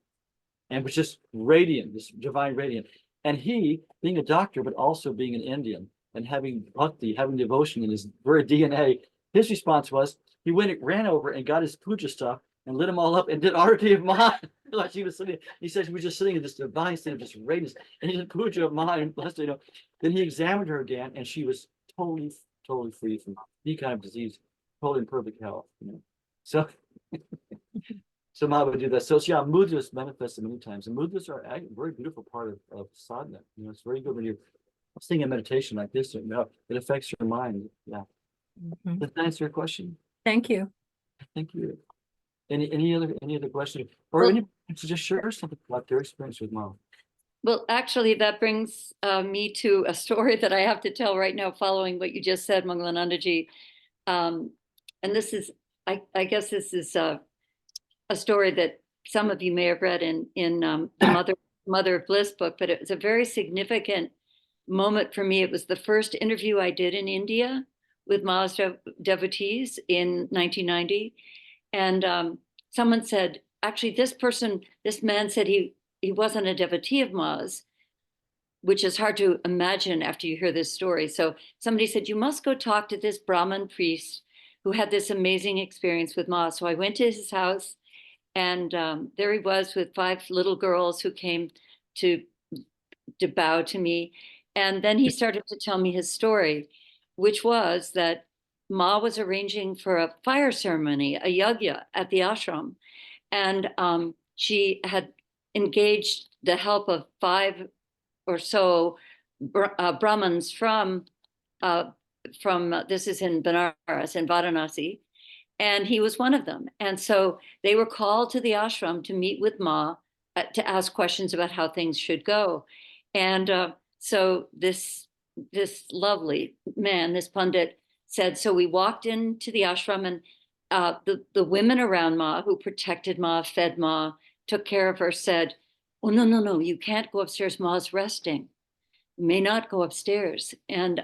and was just radiant, this divine radiant. And he, being a doctor, but also being an Indian and having bhakti, having devotion in his very DNA, his response was he ran over and got his puja stuff and lit them all up and did Arati of Ma. Like she was sitting, he says she was just sitting in this divine state of just radiance, and he did puja of Ma and blessed her. Then he examined her again, and she was totally free from any kind of disease, totally in perfect health. So so Ma would do that. So yeah, mudras manifested many times, and mudras are a very beautiful part of sadhana. It's very good when you're sitting in meditation like this. It affects your mind. Yeah. Mhm. Does that answer your question? Thank you. Thank you. Any other questions, or Well- any to just share something about their experience with Mom? Well, actually, that brings me to a story that I have to tell right now, following what you just said, Mangalanandaji. And this is, I guess this is a story that some of you may have read in the Mother of Bliss book, but it was a very significant moment for me. It was the first interview I did in India with Ma's devotees in 1990. And someone said, actually, this man said he wasn't a devotee of Ma's, which is hard to imagine after you hear this story. So somebody said, you must go talk to this Brahmin priest who had this amazing experience with Ma. So I went to his house, and there he was with 5 little girls who came to bow to me. And then he started to tell me his story, which was that Ma was arranging for a fire ceremony, a yagya at the ashram. And she had engaged the help of 5 or so Brahmins from this is in Benares, in Varanasi, and he was one of them. And so they were called to the ashram to meet with Ma to ask questions about how things should go. And so this lovely man, this pundit, said, so we walked into the ashram, and the women around Ma, who protected Ma, fed Ma, took care of her, said, oh, no, you can't go upstairs. Ma's resting. You may not go upstairs. And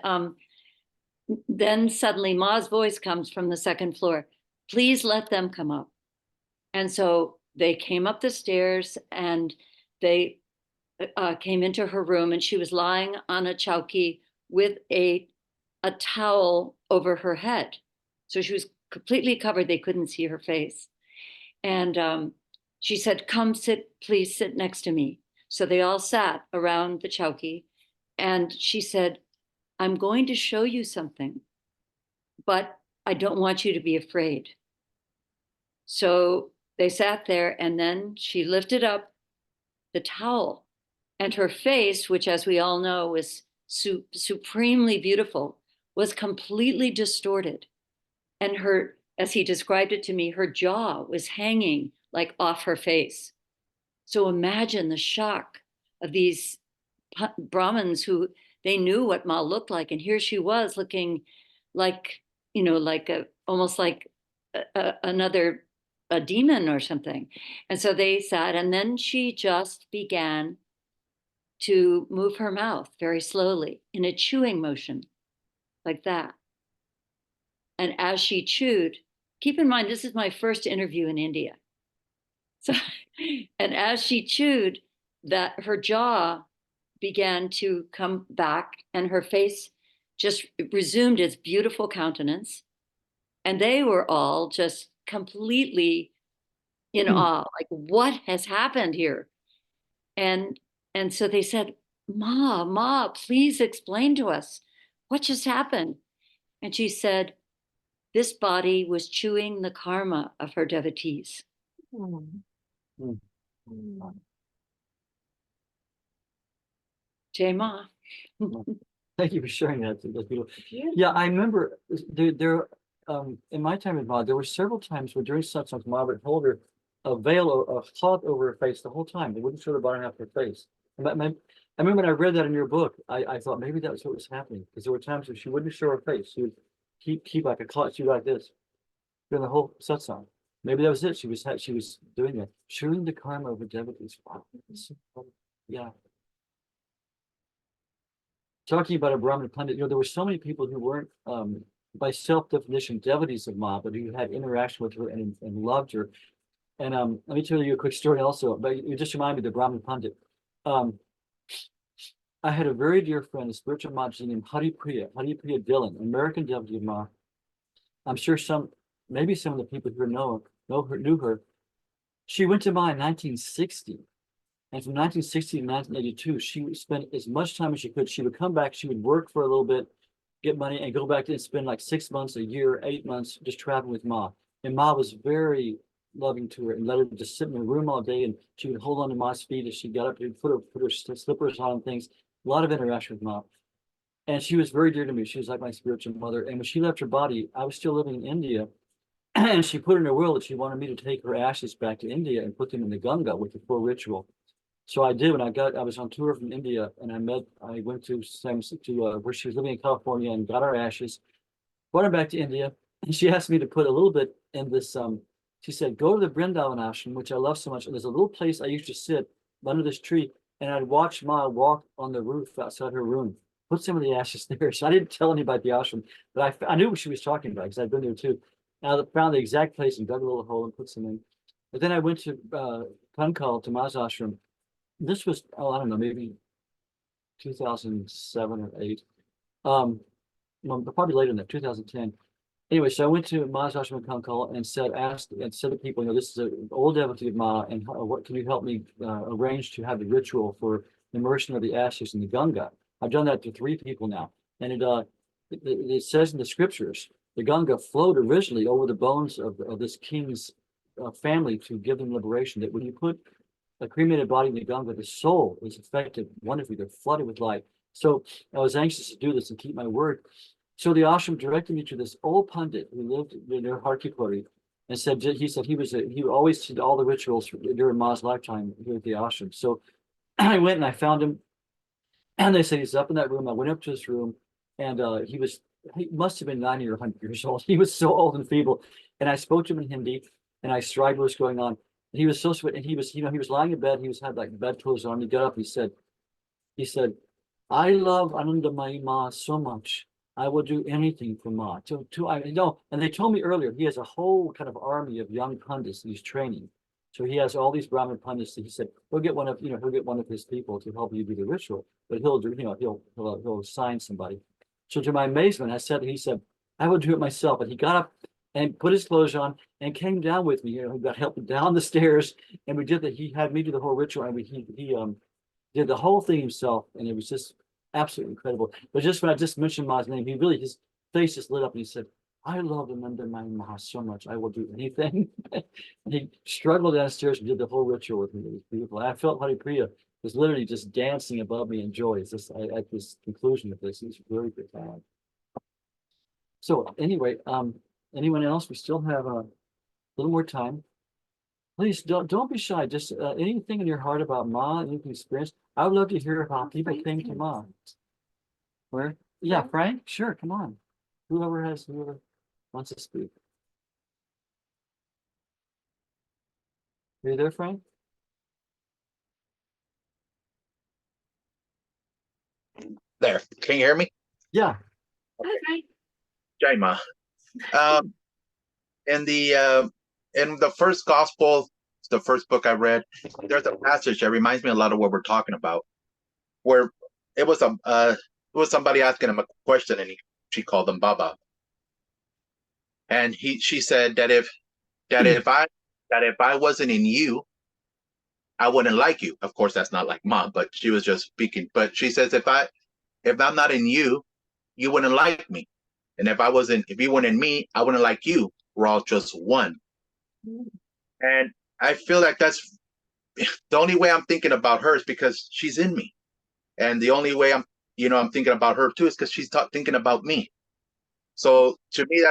then suddenly Ma's voice comes from the 2nd floor. Please let them come up. And so they came up the stairs, and they came into her room, and she was lying on a chowki with a towel over her head. So she was completely covered. They couldn't see her face. And she said, come please sit next to me. So they all sat around the chowki, and she said, I'm going to show you something, but I don't want you to be afraid. So they sat there, and then she lifted up the towel, and her face, which, as we all know, was supremely beautiful, was completely distorted. And her, as he described it to me, her jaw was hanging like off her face. So imagine the shock of these Brahmins who they knew what Ma looked like. And here she was looking like, almost like a demon or something. And so they sat, and then she just began to move her mouth very slowly in a chewing motion like that. And as she chewed, keep in mind, this is my first interview in India. So, and as she chewed, that her jaw began to come back and her face just resumed its beautiful countenance. And they were all just completely in awe, like, what has happened here? And so they said, Ma, please explain to us what just happened. And she said, this body was chewing the karma of her devotees. Jai Ma. Thank you for sharing that. That's beautiful. Yeah, I remember there in my time in Ma, there were several times where during satsang, Ma would hold her a veil or a cloth over her face the whole time. They wouldn't show the bottom half of her face. I remember when I read that in your book, I thought maybe that was what was happening, because there were times when she wouldn't show her face. She would keep like a cloth, she would like this during the whole satsang. Maybe that was it. She was doing that, chewing the karma of the devotees. Wow. Yeah. Talking about a Brahmin Pandit, there were so many people who weren't, by self-definition, devotees of Ma, but who had interaction with her and loved her. And let me tell you a quick story also, but you just remind me of the Brahmin Pandit. I had a very dear friend, a spiritual Maji named Haripriya Dillon, American devotee of Ma. I'm sure maybe some of the people who knew her. She went to Ma in 1960. And from 1960 to 1982, she spent as much time as she could. She would come back, she would work for a little bit, get money, and go back and spend like 6 months, a year, 8 months, just traveling with Ma. And Ma was very loving to her and let her just sit in her room all day. And she would hold on to Ma's feet as she got up and put her slippers on and things. A lot of interaction with Ma. And she was very dear to me. She was like my spiritual mother. And when she left her body, I was still living in India. And she put in her will that she wanted me to take her ashes back to India and put them in the Ganga with the full ritual. So I did. When I was on tour from India, and I went to where she was living in California and got her ashes, brought her back to India, and she asked me to put a little bit in this. She said, go to the Vrindavan ashram, which I love so much. And there's a little place I used to sit under this tree, and I'd watch Ma walk on the roof outside her room, put some of the ashes there. So I didn't tell anybody about the ashram, but I knew what she was talking about because I'd been there too. And I found the exact place and dug a little hole and put some in. But then I went to Kankal, to Ma's ashram. This was, I don't know, maybe 2007 or 8. Well, probably later than that, 2010. Anyway, so I went to Ma's ashram in Kankal and said to people, this is an old devotee of Ma, and what can you help me arrange to have the ritual for immersion of the ashes in the Ganga? I've done that to 3 people now, and it says in the scriptures, the Ganga flowed originally over the bones of this king's family to give them liberation. That when you put a cremated body in the Ganga, the soul is affected wonderfully. They're flooded with light. So I was anxious to do this and keep my word. So the ashram directed me to this old Pandit who lived near Harkipuri, and he said he always did all the rituals during Ma's lifetime here at the ashram. So I went and I found him, and they said he's up in that room. I went up to his room, and he must have been 90 or 100 years old. He was so old and feeble. And I spoke to him in Hindi, and I described what was going on. And he was so sweet, and he was lying in bed. He had like bed clothes on. He got up. He said, I love Anandamayi Ma so much. I will do anything for Ma. And they told me earlier he has a whole kind of army of young pundits he's training. So he has all these Brahmin pundits. He said he'll get one of his people to help you do the ritual, but he'll assign somebody. So to my amazement, he said I will do it myself. But he got up and put his clothes on and came down with me. He got help down the stairs, and we did that. He had me do the whole ritual, and he did the whole thing himself, and it was just absolutely incredible. But just when I just mentioned Ma's name, his face just lit up, and he said, I love Anandamayi Ma so much. I will do anything. And he struggled downstairs and did the whole ritual with me. It was beautiful. I felt Haripriya was literally just dancing above me in joy. It's just at this conclusion of this. It was really profound. So anyway, anyone else? We still have a little more time. Please don't be shy. Just anything in your heart about Ma, anything experienced. I would love to hear how people came to Ma. Where? Yeah, Frank? Sure, come on. Whoever wants to speak. Are you there, Frank? There. Can you hear me? Yeah. Okay. Jai Ma. in the first gospel, the first book I read, there's a passage that reminds me a lot of what we're talking about, where it was somebody asking him a question, and she called him Baba, and she said that if I wasn't in you, I wouldn't like you. Of course, that's not like Mom, but she was just speaking. But she says, if I'm not in you, you wouldn't like me. And if you weren't in me, I wouldn't like you. We're all just one. And I feel like that's the only way I'm thinking about her is because she's in me. And the only way I'm thinking about her too is because she's thinking about me. So to me,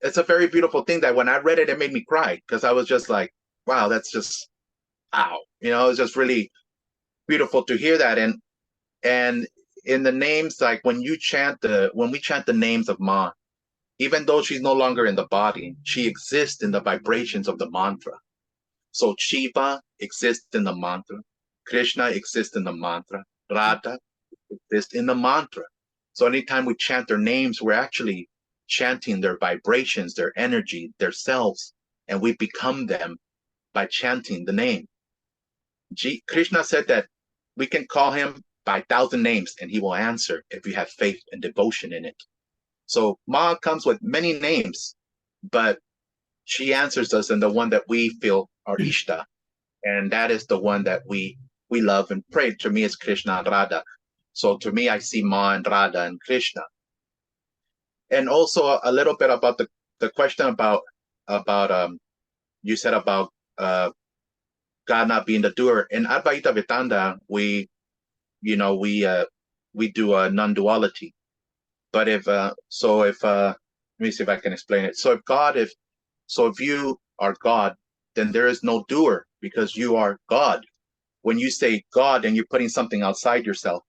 it's a very beautiful thing that when I read it, it made me cry, because I was just like, wow, that's just, wow. It's just really beautiful to hear that. And in the names, like when we chant the names of Ma, even though she's no longer in the body, she exists in the vibrations of the mantra. So Shiva exists in the mantra, Krishna exists in the mantra, Radha exists in the mantra. So anytime we chant their names, we're actually chanting their vibrations, their energy, their selves, and we become them by chanting the name. Krishna said that we can call him by 1,000 names and he will answer if you have faith and devotion in it. So Ma comes with many names, but she answers us in the one that we feel are Ishta. And that is the one that we love and pray. To me, it's Krishna and Radha. So to me, I see Ma and Radha and Krishna. And also a little bit about the question about you said about God not being the doer. In Advaita Vedanta, we do a non-duality. But if let me see if I can explain it. So if you are God, then there is no doer, because you are God. When you say God, then you're putting something outside yourself.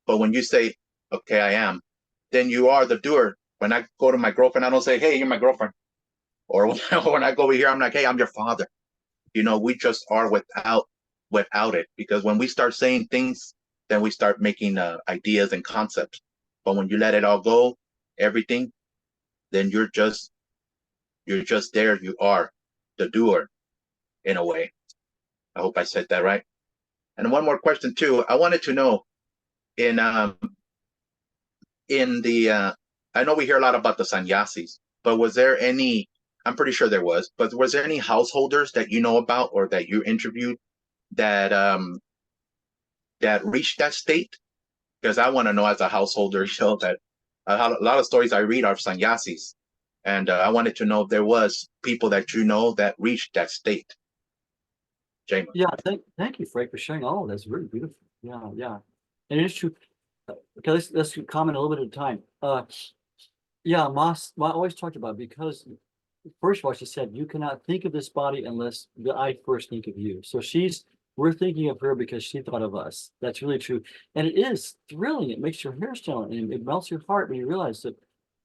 But when you say, okay, I am, then you are the doer. When I go to my girlfriend, I don't say, hey, you're my girlfriend. Or when I go over here, I'm like, hey, I'm your father. We just are without it. Because when we start saying things, then we start making ideas and concepts. But when you let it all go, everything, then you're just there. You are the doer, in a way. I hope I said that right. And one more question too. I wanted to know, in the I know we hear a lot about the sannyasis, but was there any? I'm pretty sure there was, but was there any householders that you know about or that you interviewed that reached that state? Because I want to know, as a householder, that a lot of stories I read are sannyasis, and I wanted to know if there was people that that reached that state. James. Yeah, thank you, Frank, for sharing all of that. It's very beautiful. Yeah. And it's true. Okay, let's comment a little bit at a time. Yeah, Ma always talked about, because first of all, she said, you cannot think of this body unless I first think of you. So we're thinking of her because she thought of us. That's really true. And it is thrilling. It makes your hair stand on, and it melts your heart when you realize that,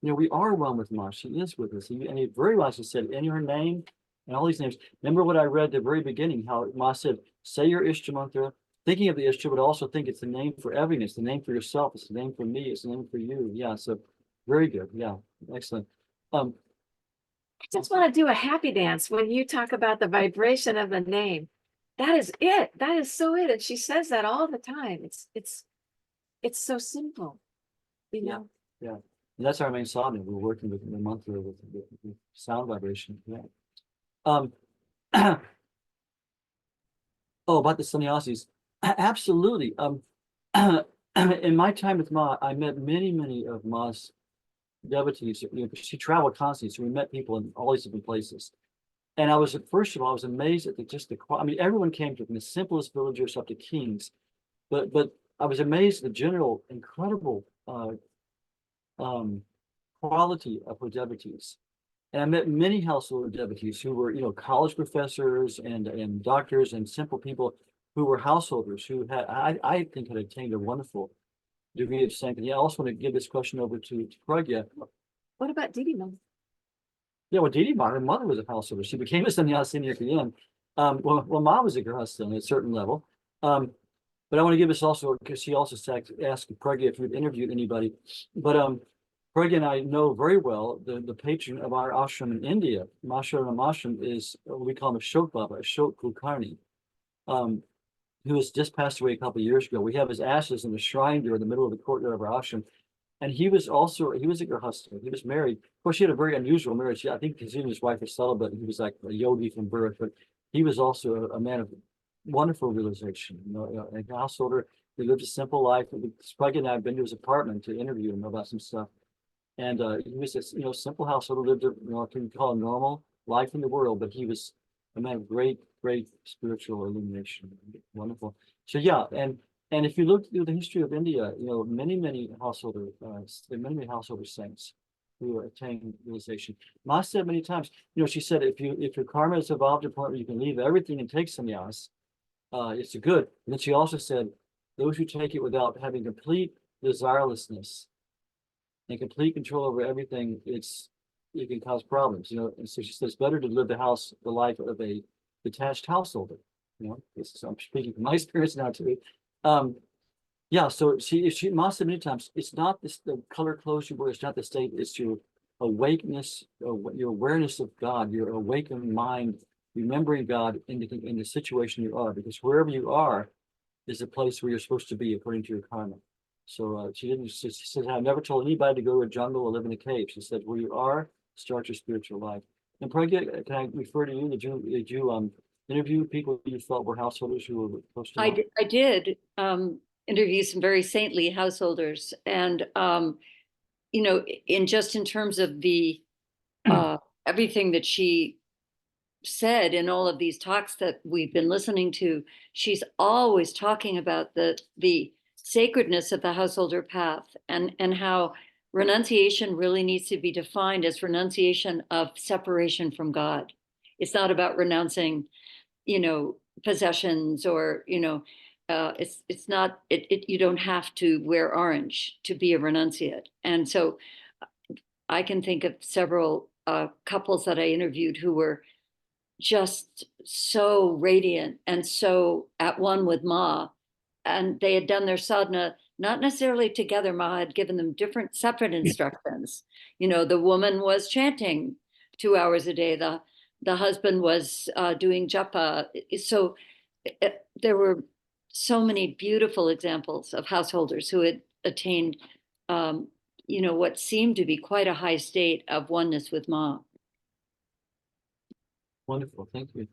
we are one with Ma. She is with us. And it very wisely said, in her name and all these names. Remember what I read at the very beginning, how Ma said, say your Ishta mantra, thinking of the Ishta, but also think it's the name for everything. It's the name for yourself. It's the name for me. It's the name for you. Yeah, so very good. Yeah, excellent. I just want to do a happy dance when you talk about the vibration of the name. That is it. That is so it. And she says that all the time. It's so simple, Yeah. And that's our main sadhana. We're working with the mantra, with sound vibration. Yeah. Oh, about the sannyasis. Absolutely. In my time with Ma, I met many of Ma's devotees. She traveled constantly, so we met people in all these different places. And first of all, I was amazed at everyone came from the simplest villagers up to kings, but I was amazed at the general incredible quality of her devotees. And I met many household devotees who were, college professors and doctors and simple people who were householders who had, I think, had attained a wonderful degree of sanctity. I also want to give this question over to Pragya. What about Didi Mom? Yeah, well, Didi Ma, her mother was a householder. She became a sannyasini at the end. Well, Ma was a grihastha at a certain level. But I want to give this also, because she also asked Pragya if we'd interviewed anybody. But Pragya and I know very well the patron of our ashram in India, Masharanam Ashram, is we call him Ashok Baba, Ashok Kulkarni, who has just passed away a couple of years ago. We have his ashes in the shrine there in the middle of the courtyard of our ashram. And he was a grihastha. He was married. Of course, he had a very unusual marriage. I think because he and his wife were celibate, and he was like a yogi from birth, but he was also a man of wonderful realization. You know, a householder. He lived a simple life. Spragg and I have been to his apartment to interview him about some stuff. And he was a simple householder, lived a can you call a normal life in the world, but he was a man of great spiritual illumination. Wonderful. So yeah, and if you look through the history of India, many householder saints who attain realization. Ma said many times, she said, if your karma is evolved to a point where you can leave everything and take sannyas, it's a good. And then she also said, those who take it without having complete desirelessness and complete control over everything, it can cause problems. And so she says, it's better to live the life of a detached householder. I'm speaking from my experience now too. Yeah, so she Ma said many times, it's not the color clothes you wear, it's not the state, it's your awakeness, your awareness of God, your awakened mind, remembering God in the situation you are, because wherever you are is the place where you're supposed to be according to your karma. So she said, I've never told anybody to go to a jungle or live in a cave. She said, where you are, start your spiritual life. And Pragya, can I refer to you? Did you interview people you thought were householders who were close to God? I did interview some very saintly householders, and in terms of the everything that she said in all of these talks that we've been listening to, she's always talking about the sacredness of the householder path, and how renunciation really needs to be defined as renunciation of separation from God. It's not about renouncing, possessions, or it's not, you don't have to wear orange to be a renunciate. And so I can think of several couples that I interviewed who were just so radiant and so at one with Ma, and they had done their sadhana not necessarily together. Ma had given them separate instructions. The woman was chanting 2 hours a day, the husband was doing japa. So there were so many beautiful examples of householders who had attained what seemed to be quite a high state of oneness with Ma. Wonderful, thank you.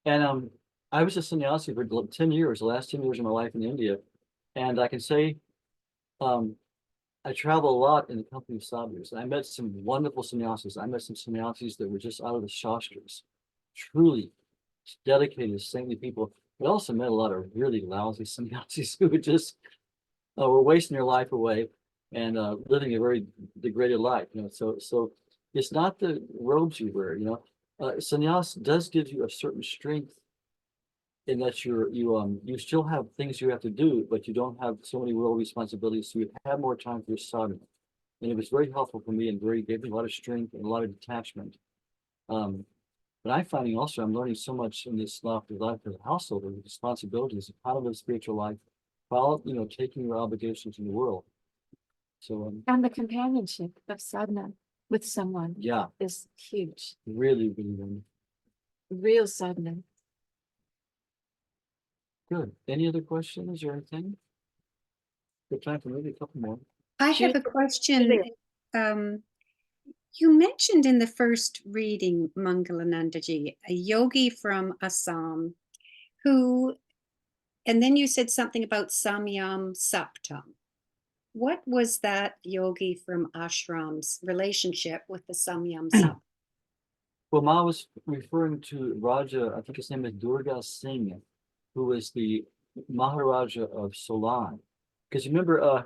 And I was a sannyasi for 10 years, the last 10 years of my life in India. And I can say I travel a lot in the company of sadhus. I met some wonderful sannyasis. I met some sannyasis that were just out of the shastras, truly dedicated, saintly people. But I also met a lot of really lousy sannyasis who just were wasting their life away and living a very degraded life. So it's not the robes you wear. Sannyas does give you a certain strength in that you still have things you have to do, but you don't have so many world responsibilities, so you have more time for your sadhana. And it was very helpful for me and gave me a lot of strength and a lot of detachment. But I'm finding also I'm learning so much in this life as a householder, the responsibilities of how to live spiritual life while taking your obligations in the world. So and the companionship of sadhana with someone, is huge. Really wonderful. Real sadhana. Good. Any other questions or anything? Good time for maybe a couple more. I have a question. You mentioned in the first reading, Mangalanandaji, a yogi from Assam and then you said something about Samyam Saptam. What was that yogi from Ashram's relationship with the Samyam Saptam? Well, Ma was referring to Raja, I think his name is Durga Singh, who was the Maharaja of Solan. Because remember,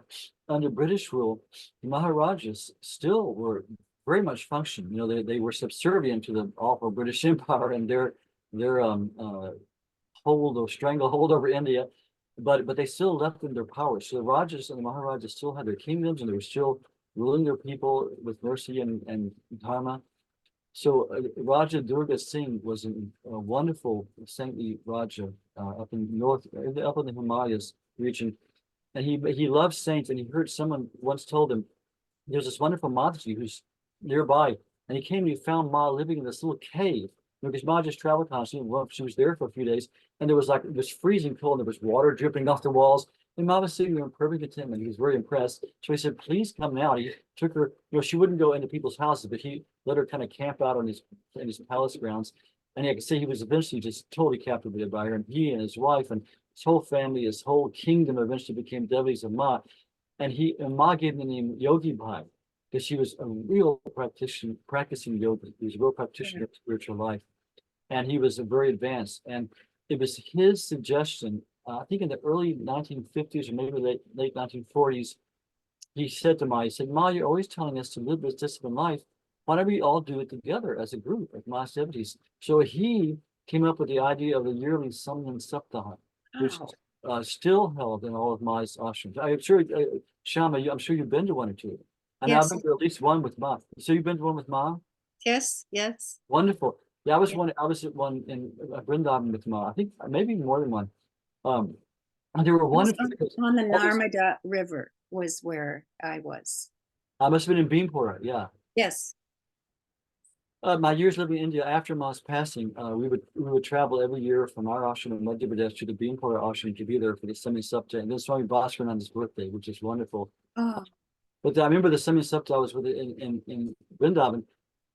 under British rule, the Maharajas still were very much functioning. They were subservient to the awful British Empire and their hold or stranglehold over India, but they still left them their power. So the Rajas and the Maharajas still had their kingdoms, and they were still ruling their people with mercy and dharma. So Raja Durga Singh was a wonderful saintly Raja up in the Himalayas region, and he loved saints. And he heard someone once told him, there's this wonderful Mataji who's nearby, and he came and he found Ma living in this little cave. Because Ma just traveled constantly. Well, she was there for a few days, and there was like, it was freezing cold, and there was water dripping off the walls. And Ma was sitting there in perfect contentment. He was very impressed. So he said, please come now. He took her, she wouldn't go into people's houses, but he let her kind of camp out on in his palace grounds. And I could say he was eventually just totally captivated by her. And he and his wife and his whole family, his whole kingdom eventually became devotees of Ma. And Ma gave him the name Yogi Bhai, because she was a real practicing yoga. He was a real practitioner of spiritual life. And he was very advanced. And it was his suggestion, I think in the early 1950s or maybe late 1940s, he said to Ma, he said, Ma, you're always telling us to live this disciplined life. Why don't we all do it together as a group, like Ma's devotees? So he came up with the idea of the yearly Samyan Saptaha, which is still held in all of Ma's ashrams. I'm sure, Shama, I'm sure you've been to one or two. And Yes. I've been to at least one with Ma. So you've been to one with Ma? Yes, yes. Wonderful. Yeah, I was Yeah. I was at one in Vrindavan with Ma. I think maybe more than one. And they were It was wonderful. because on the all this- Narmada River was where I was. I must have been in Bhimpura, yeah. Yes. My years living in India after Ma's passing, we would travel every year from our ashram in Madhya Pradesh to the Bhimpura ashram to be there for the Semi Sapta, and then Swami Bhaswarananda's birthday, which is wonderful. Oh, But I remember the Semi Sapta I was with in Vrindavan.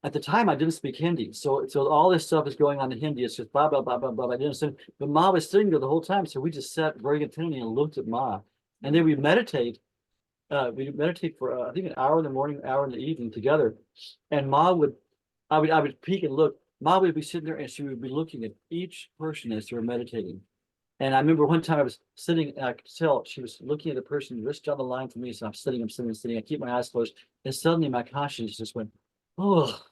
At the time, I didn't speak Hindi, so all this stuff is going on in Hindi. It's just blah blah blah blah blah. I didn't understand, but Ma was sitting there the whole time, so we just sat very attentively and looked at Ma, and then we meditate. We meditate for I think an hour in the morning, an hour in the evening together, and I would peek and look. Ma would be sitting there, and she would be looking at each person as they were meditating. And I remember one time I was sitting, and I could tell she was looking at the person just down the line from me. So I'm sitting. I keep my eyes closed, and suddenly my consciousness just went, oh,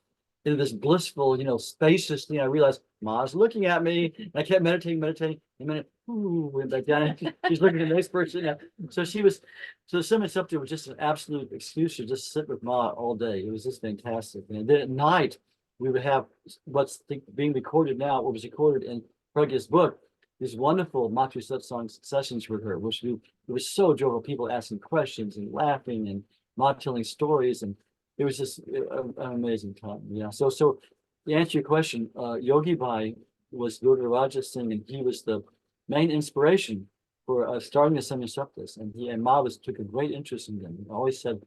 into this blissful, spacious thing. I realized Ma's looking at me. And I kept meditating, a minute, ooh, went back down. She's looking at the next person. Yeah. So the Semi Sapta was just an absolute excuse to just sit with Ma all day. It was just fantastic. And then at night, we would have what's being recorded now, what was recorded in Pragya's book, these wonderful Matri Satsang sessions with her, which it was so joyful, people asking questions and laughing and Ma telling stories, and it was just an amazing time. Yeah. So to answer your question, Yogi Bhai was Guruvaraja Singh, and he was the main inspiration for starting the Semi Saptas, and he and Ma took a great interest in them. He always said,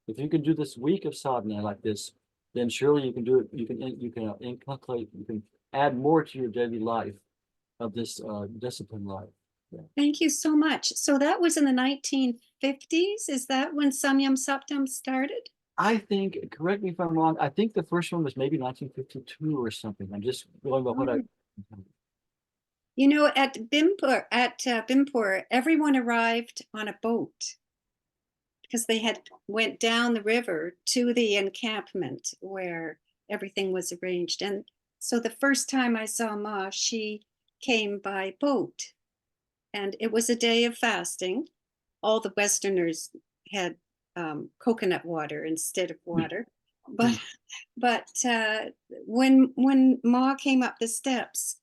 if you can do this week of sadhana like this, then surely you can do it. You can inculcate, you can add more to your daily life of this disciplined life. Yeah. thank you so much. So that was in the 1950s? Is that when Samyam Saptam started? I think, correct me if I'm wrong, I think the first one was maybe 1952 or something. I'm just going by what I. You know, at Bimpur, everyone arrived on a boat because they had went down the river to the encampment where everything was arranged. And so the first time I saw Ma, she came by boat, and it was a day of fasting. All the Westerners had coconut water instead of water, but when Ma came up the steps,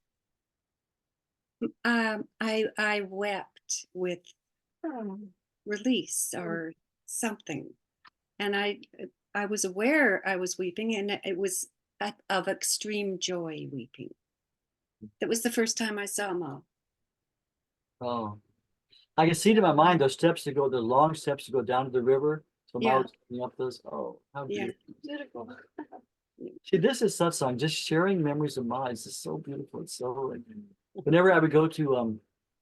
I wept with release or something, and I was aware I was weeping, and it was of extreme joy weeping. That was the first time I saw Ma. Oh, I can see it in my mind those steps to go, the long steps to go down to the river. So Yeah. Ma was picking up those. Oh, how Yeah. beautiful. See, this is satsang, just sharing memories of Ma. It's just so beautiful. It's so, whenever I would go to,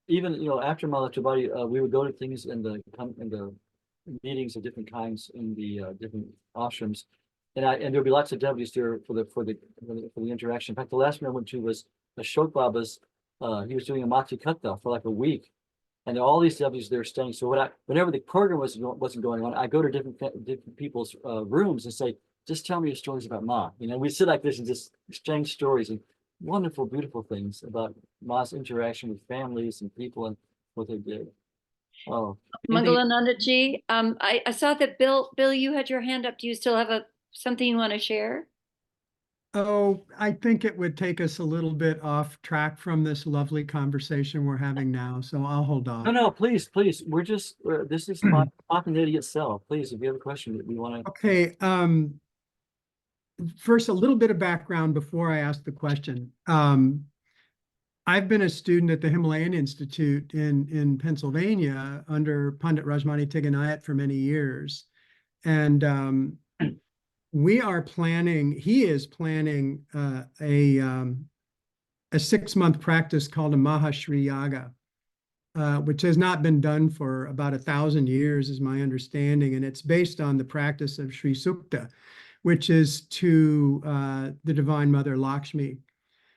even, after Ma left her body, we would go to things in the meetings of different kinds in the different ashrams. And there'd be lots of devotees there for the interaction. In fact, the last one I went to was Ashok Baba's, he was doing a Mati Katta for like a week. And there are all these devotees there staying. So whenever the program wasn't going on, I go to different people's rooms and say, just tell me your stories about Ma. We sit like this and just exchange stories and wonderful, beautiful things about Ma's interaction with families and people and what they did. Oh, Mangalanandaji, I saw that Bill, you had your hand up. Do you still have something you want to share? Oh, I think it would take us a little bit off track from this lovely conversation we're having now, so I'll hold off. No, please, we're just, this is spontaneity itself. Please, if you have a question that we want to. Okay, first, a little bit of background before I ask the question. I've been a student at the Himalayan Institute in Pennsylvania under Pandit Rajmani Tiganayat for many years. And he is planning a 6-month practice called a Mahashri Yaga, which has not been done for about 1,000 years, is my understanding. And it's based on the practice of Sri Sukta, which is to the Divine Mother Lakshmi.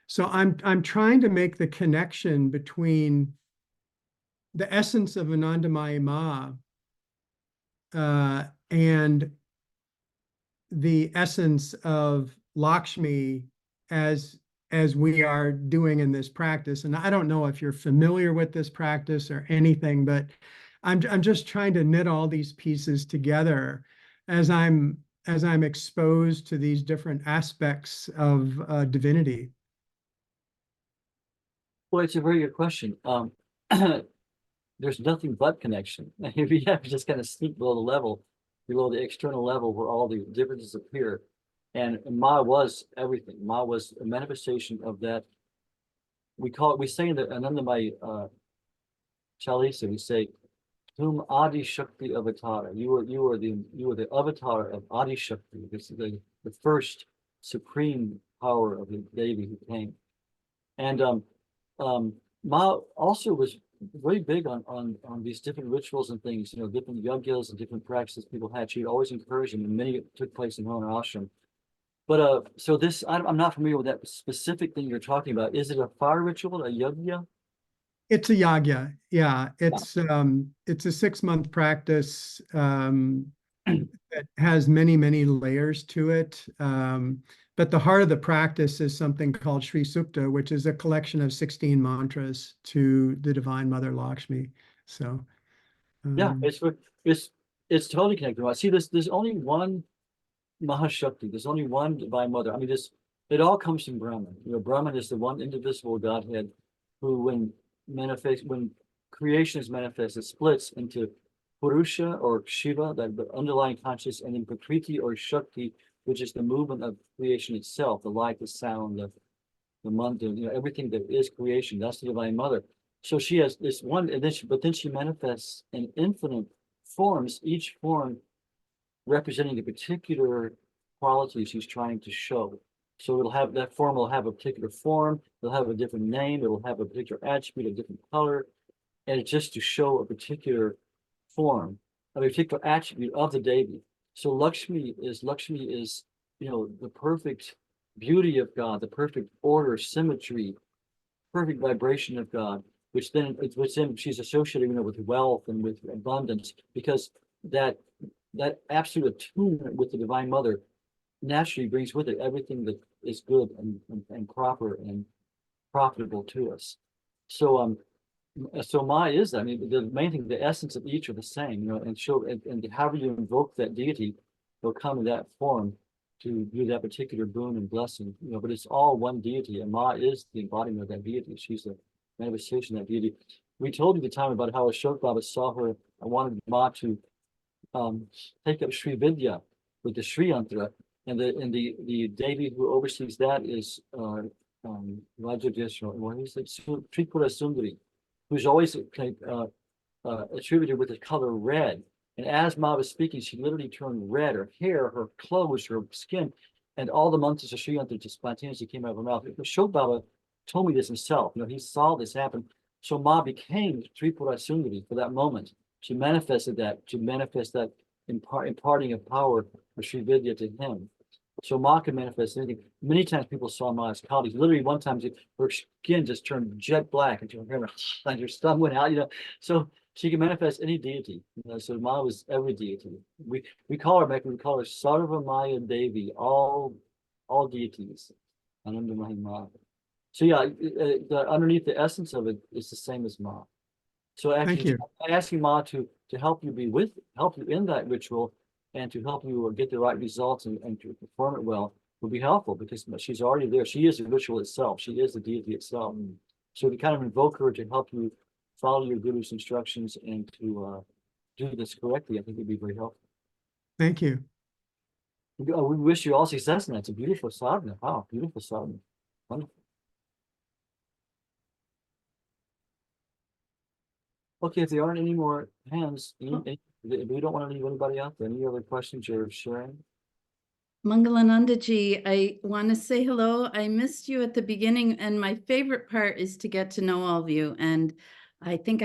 So I'm trying to make the connection between the essence of Anandamayi Ma and the essence of Lakshmi as we are doing in this practice. And I don't know if you're familiar with this practice or anything, but I'm just trying to knit all these pieces together as I'm exposed to these different aspects of divinity. Well, it's a very good question. There's nothing but connection. If you have to just kind of sneak below the level, below the external level where all the differences appear. And Ma was everything. Ma was a manifestation of that. We say in the Anandamayi Chalisa, we say, Tum Adi Shakti Avatara. You were the avatar of Adi Shakti. This is the first supreme power of the Devi who came. And Ma also was very big on these different rituals and things, different yagyas and different practices people had. She'd always encourage them, and many took place in her own ashram. But so this, I'm not familiar with that specific thing you're talking about. Is it a fire ritual, a yagya? It's a yagya, yeah. It's a 6-month practice that has many, many layers to it. But the heart of the practice is something called Sri Sukta, which is a collection of 16 mantras to the Divine Mother Lakshmi. So yeah, it's totally connected. See, there's only one Mahashakti. There's only one Divine Mother. I mean, it all comes from Brahman. Brahman is the one indivisible Godhead who, when creation is manifested, splits into Purusha or Shiva, that the underlying consciousness, and then Prakriti or Shakti, which is the movement of creation itself, the light, the sound, the mundane, everything that is creation. That's the Divine Mother. So she has this one, and then she manifests in infinite forms, each form representing a particular quality she's trying to show. So that form will have a particular form, it'll have a different name, it'll have a particular attribute, a different color, and it's just to show a particular form, a particular attribute of the Devi. So Lakshmi is, the perfect beauty of God, the perfect order, symmetry, perfect vibration of God, which then she's associated, with wealth and with abundance, because that absolute attunement with the Divine Mother naturally brings with it everything that is good and proper and profitable to us. So so Ma is that. I mean, the main thing, the essence of each are the same, and however you invoke that deity, they'll come in that form to do that particular boon and blessing, but it's all one deity, and Ma is the embodiment of that deity. She's the manifestation of that deity. We told you the time about how Ashok Baba saw her and wanted Ma to take up Sri Vidya with the Sri Yantra, and the Devi who oversees that is Rajadeshwar, what is it? Tripura Sundari, who's always attributed with the color red. And as Ma was speaking, she literally turned red. Her hair, her clothes, her skin, and all the mantras of Sri Yantra just spontaneously came out of her mouth. Ashok Baba told me this himself. He saw this happen. So Ma became Tripura Sundari for that moment. She manifested that, to manifest that imparting of power of Sri Vidya to him. So Ma can manifest anything. Many times people saw Ma as Kali. Literally one time her skin just turned jet black and her stomach went out, So she can manifest any deity. So Ma was every deity. We call her Sarva Maya Devi, all deities. Anandamayi Ma. So yeah, underneath the essence of it is the same as Ma. So actually, I ask you, Ma, to help you help you in that ritual, and to help you get the right results and to perform it well. would be helpful because she's already there. She is the ritual itself. She is the deity itself. So to kind of invoke her to help you follow your guru's instructions and to do this correctly, I think would be very helpful. Thank you. We wish you all success in that. It's a beautiful sadhana. Wow, beautiful sadhana. Wonderful. Okay, if there aren't any more hands, we don't want to leave anybody out there. Any other questions you're sharing? Mangalanandaji, I want to say hello. I missed you at the beginning, and my favorite part is to get to know all of you. And I think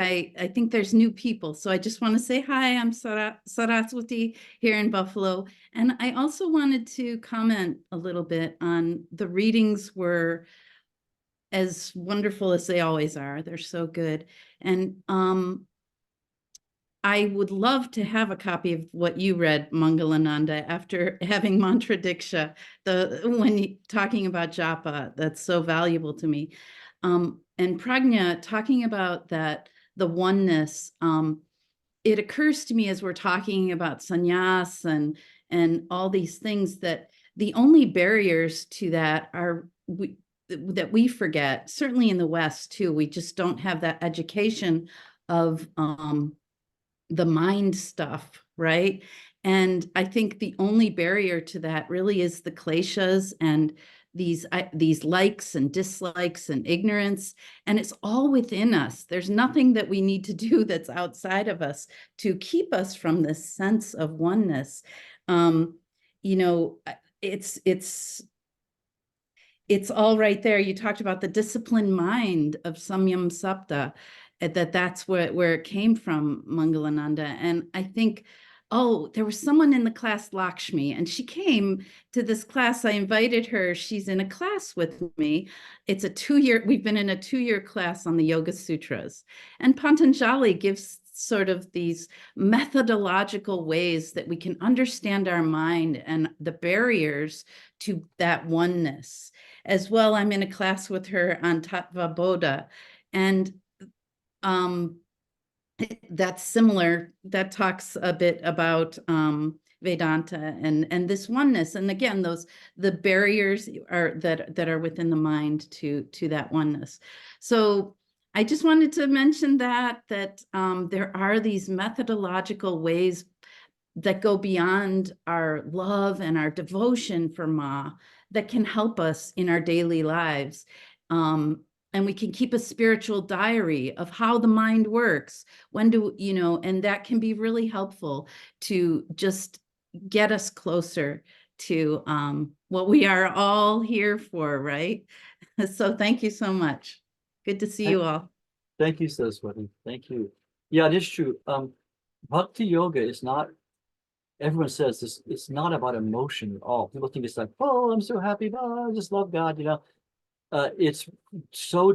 there's new people, so I just want to say hi. I'm Saraswati here in Buffalo, and I also wanted to comment a little bit on the readings were as wonderful as they always are. They're so good, and I would love to have a copy of what you read, Mangalananda, after having mantra diksha, talking about japa. That's so valuable to me. And Prajna, talking about that, the oneness, it occurs to me as we're talking about sannyas and all these things that the only barriers to that are that we forget, certainly in the West too. We just don't have that education of the mind stuff, right? And I think the only barrier to that really is the kleshas and these likes and dislikes and ignorance, and it's all within us. There's nothing that we need to do that's outside of us to keep us from this sense of oneness. You know, it's all right there. You talked about the disciplined mind of Samyam Sapta, that's where it came from, Mangalananda. And I think, oh, there was someone in the class, Lakshmi, and she came to this class. I invited her. She's in a class with me. It's a 2-year, we've been in a 2-year class on the Yoga Sutras. And Patanjali gives sort of these methodological ways that we can understand our mind and the barriers to that oneness. As well, I'm in a class with her on Tattva Bodha, and that's similar. That talks a bit about Vedanta and this oneness. And again, the barriers that are within the mind to that oneness. So I just wanted to mention that there are these methodological ways that go beyond our love and our devotion for Ma that can help us in our daily lives. And we can keep a spiritual diary of how the mind works. And that can be really helpful to just get us closer to what we are all here for, right? So thank you so much. Good to see you all. Thank you, Saraswati. Thank you. Yeah, it is true. Bhakti yoga is not, everyone says this, it's not about emotion at all. People think it's like, oh, I'm so happy, oh, I just love God, it's so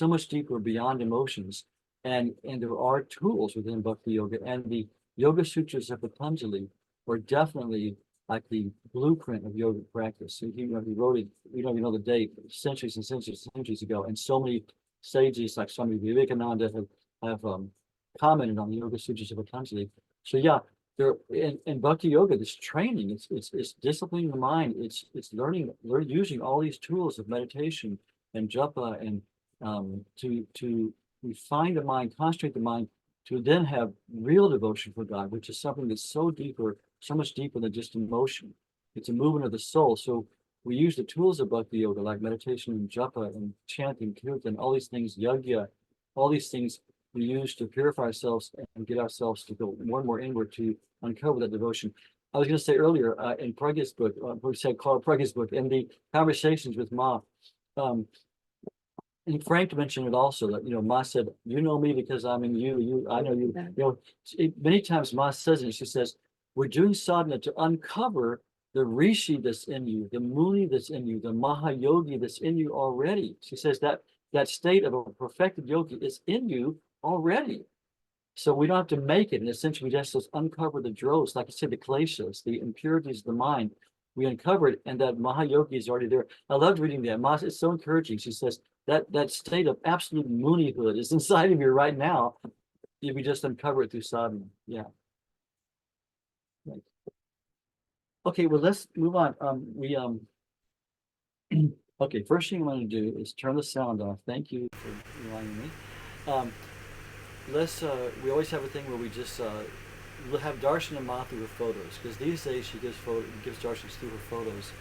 much deeper beyond emotions. And there are tools within Bhakti Yoga, and the Yoga Sutras of Patanjali are definitely like the blueprint of yoga practice. So he wrote it, we don't even know the date, centuries and centuries ago. And so many sages like Swami Vivekananda have commented on the Yoga Sutras of Patanjali. So yeah, there in Bhakti Yoga, this training, it's disciplining the mind. It's learning using all these tools of meditation and japa and to refine the mind, concentrate the mind, to then have real devotion for God, which is something that's so much deeper than just emotion. It's a movement of the soul. So we use the tools of Bhakti Yoga, like meditation and japa and chanting, kirtan, all these things, yajna, all these things we use to purify ourselves and get ourselves to go more and more inward to uncover that devotion. I was going to say earlier in Pragya's book, we said called Pragya's book, in the conversations with Ma, and Frank mentioned it also, that Ma said, "You know me because I'm in you. I know you." Many times Ma says it. She says, "We're doing sadhana to uncover the rishi that's in you, the muni that's in you, the mahayogi that's in you already." She says that state of a perfected yogi is in you already. So we don't have to make it. And essentially, we just uncover the dross, like you said, the kleshas, the impurities of the mind. We uncover it, and that mahayogi is already there. I loved reading that. It's so encouraging. She says that state of absolute munihood is inside of you right now if you just uncover it through sadhana. Yeah. Right. Okay, well, let's move on. Okay, first thing I'm going to do is turn the sound off. Thank you for reminding me. We always have a thing where we just we'll have Darshan and Ma through her photos, because these days she gives Darshan through her photos.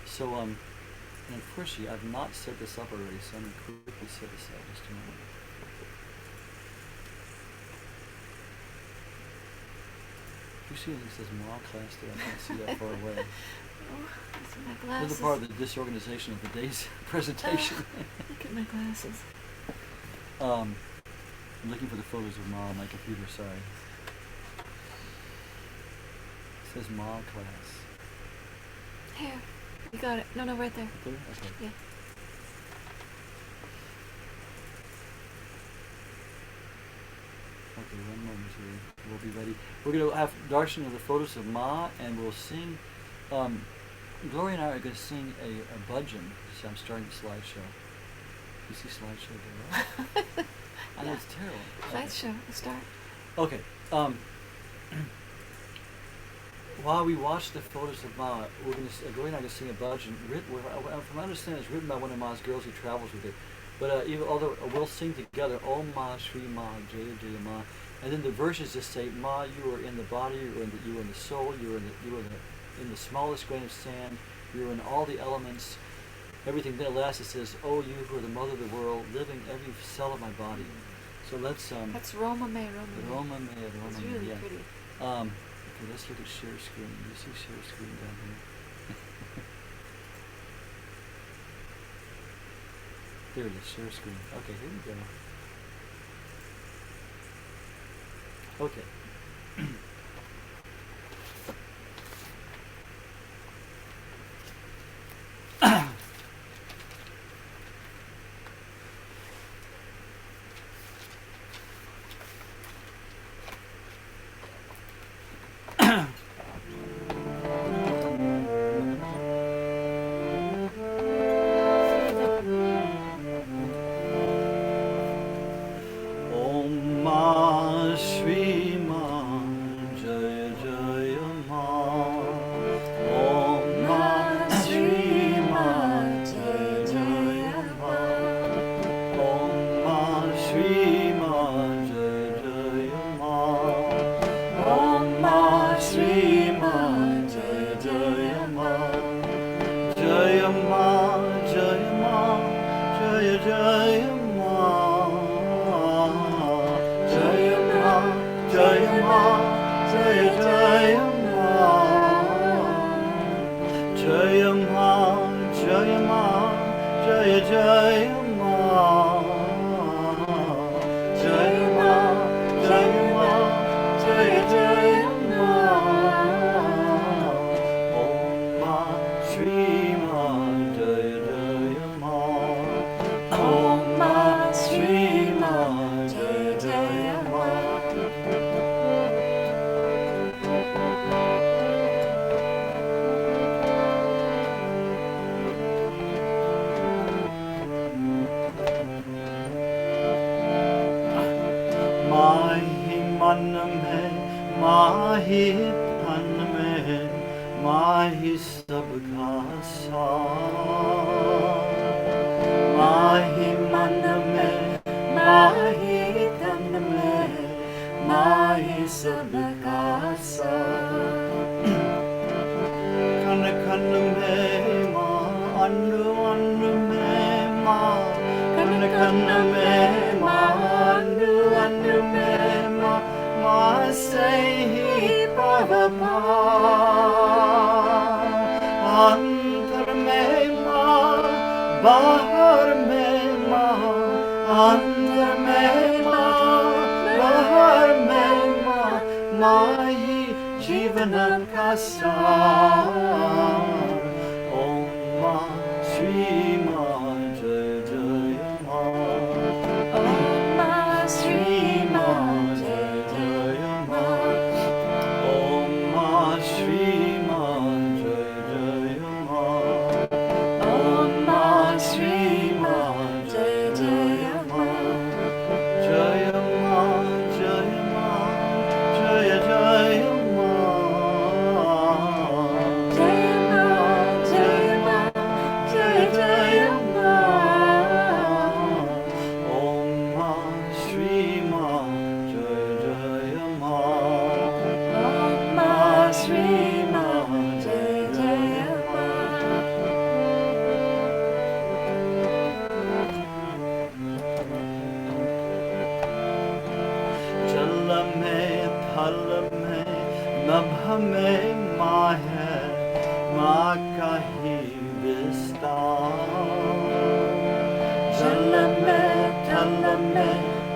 So and unfortunately I've not set this up already, so I'm going to quickly set this up just a moment. You see it says Ma class there, I can't see that far away. Oh, these are my This glasses. is part of the disorganization of the day's presentation. Look at my glasses. I'm looking for the photos of Ma on my computer, sorry. It says Ma class. Here, you got it. No, right there. Right there? Okay. Yeah. Okay, 1 moment here. We'll be ready. We're going to have Darshan of the photos of Ma, and we'll sing. Gloria and I are going to sing a bhajan. So I'm starting the slideshow. You see slideshow there, right? I know it's terrible. Slideshow. Let's start. Okay. While we watch the photos of Ma, we're going to Gloria and I are going to sing a bhajan. From my understanding, it's written by one of Ma's girls who travels with it. But although we'll sing together, Om Ma Shri Ma Jaya Jaya Ma, and then the verses just say, Ma, you are in the body, you are in the soul, you are in the smallest grain of sand, you are in all the elements, everything. Then last it says, oh, you who are the mother of the world, living every cell of my body. So let's That's Roma May. Roma May, It's really yeah. pretty. Okay, let's look at share screen. You see share screen down here? There it is, share screen. Okay, here we go. Okay. Om Ma Shri Ma Jaya Jaya Ma. Om Ma Shri Ma Jaya Jaya Ma. Om Ma Shri Ma Jaya Jaya Ma. Om Ma Shri Ma Jaya Jaya Ma. Jaya Ma Jaya Ma Jaya Jaya Ma. Jaya Ma, Jaya Ma, Jaya Jaya Ma. Jaya Ma, Jaya Ma, Jaya Jaya Ma. Jaya Ma, Jaya Ma, Jaya Jaya Ma. Om Ma Shri Ma Jaya Jaya Ma. Om Ma Shri Ma Jaya Jaya Ma. Mahi maname, mahi taname, mahi sabka mahi maname, mahi taname, mahi sabka kana kana me ma, anu anu me ma, kana kana me ma, anu anu me ma, ma sehi pavapa, antar me ma, bahar me ma, अंदर में माँ बाहर में माँ माँ ही जीवन का सार ओम माँ श्री माँ जय जय माँ ओम माँ श्री माँ जय जय माँ ओम माँ श्री माँ जय जय माँ ओम माँ श्री माँ जय जय माँ जय माँ जय माँ जय जय माँ जय माँ जय माँ जय जय नभ में माँ है माँ का ही विस्तार जल में थल में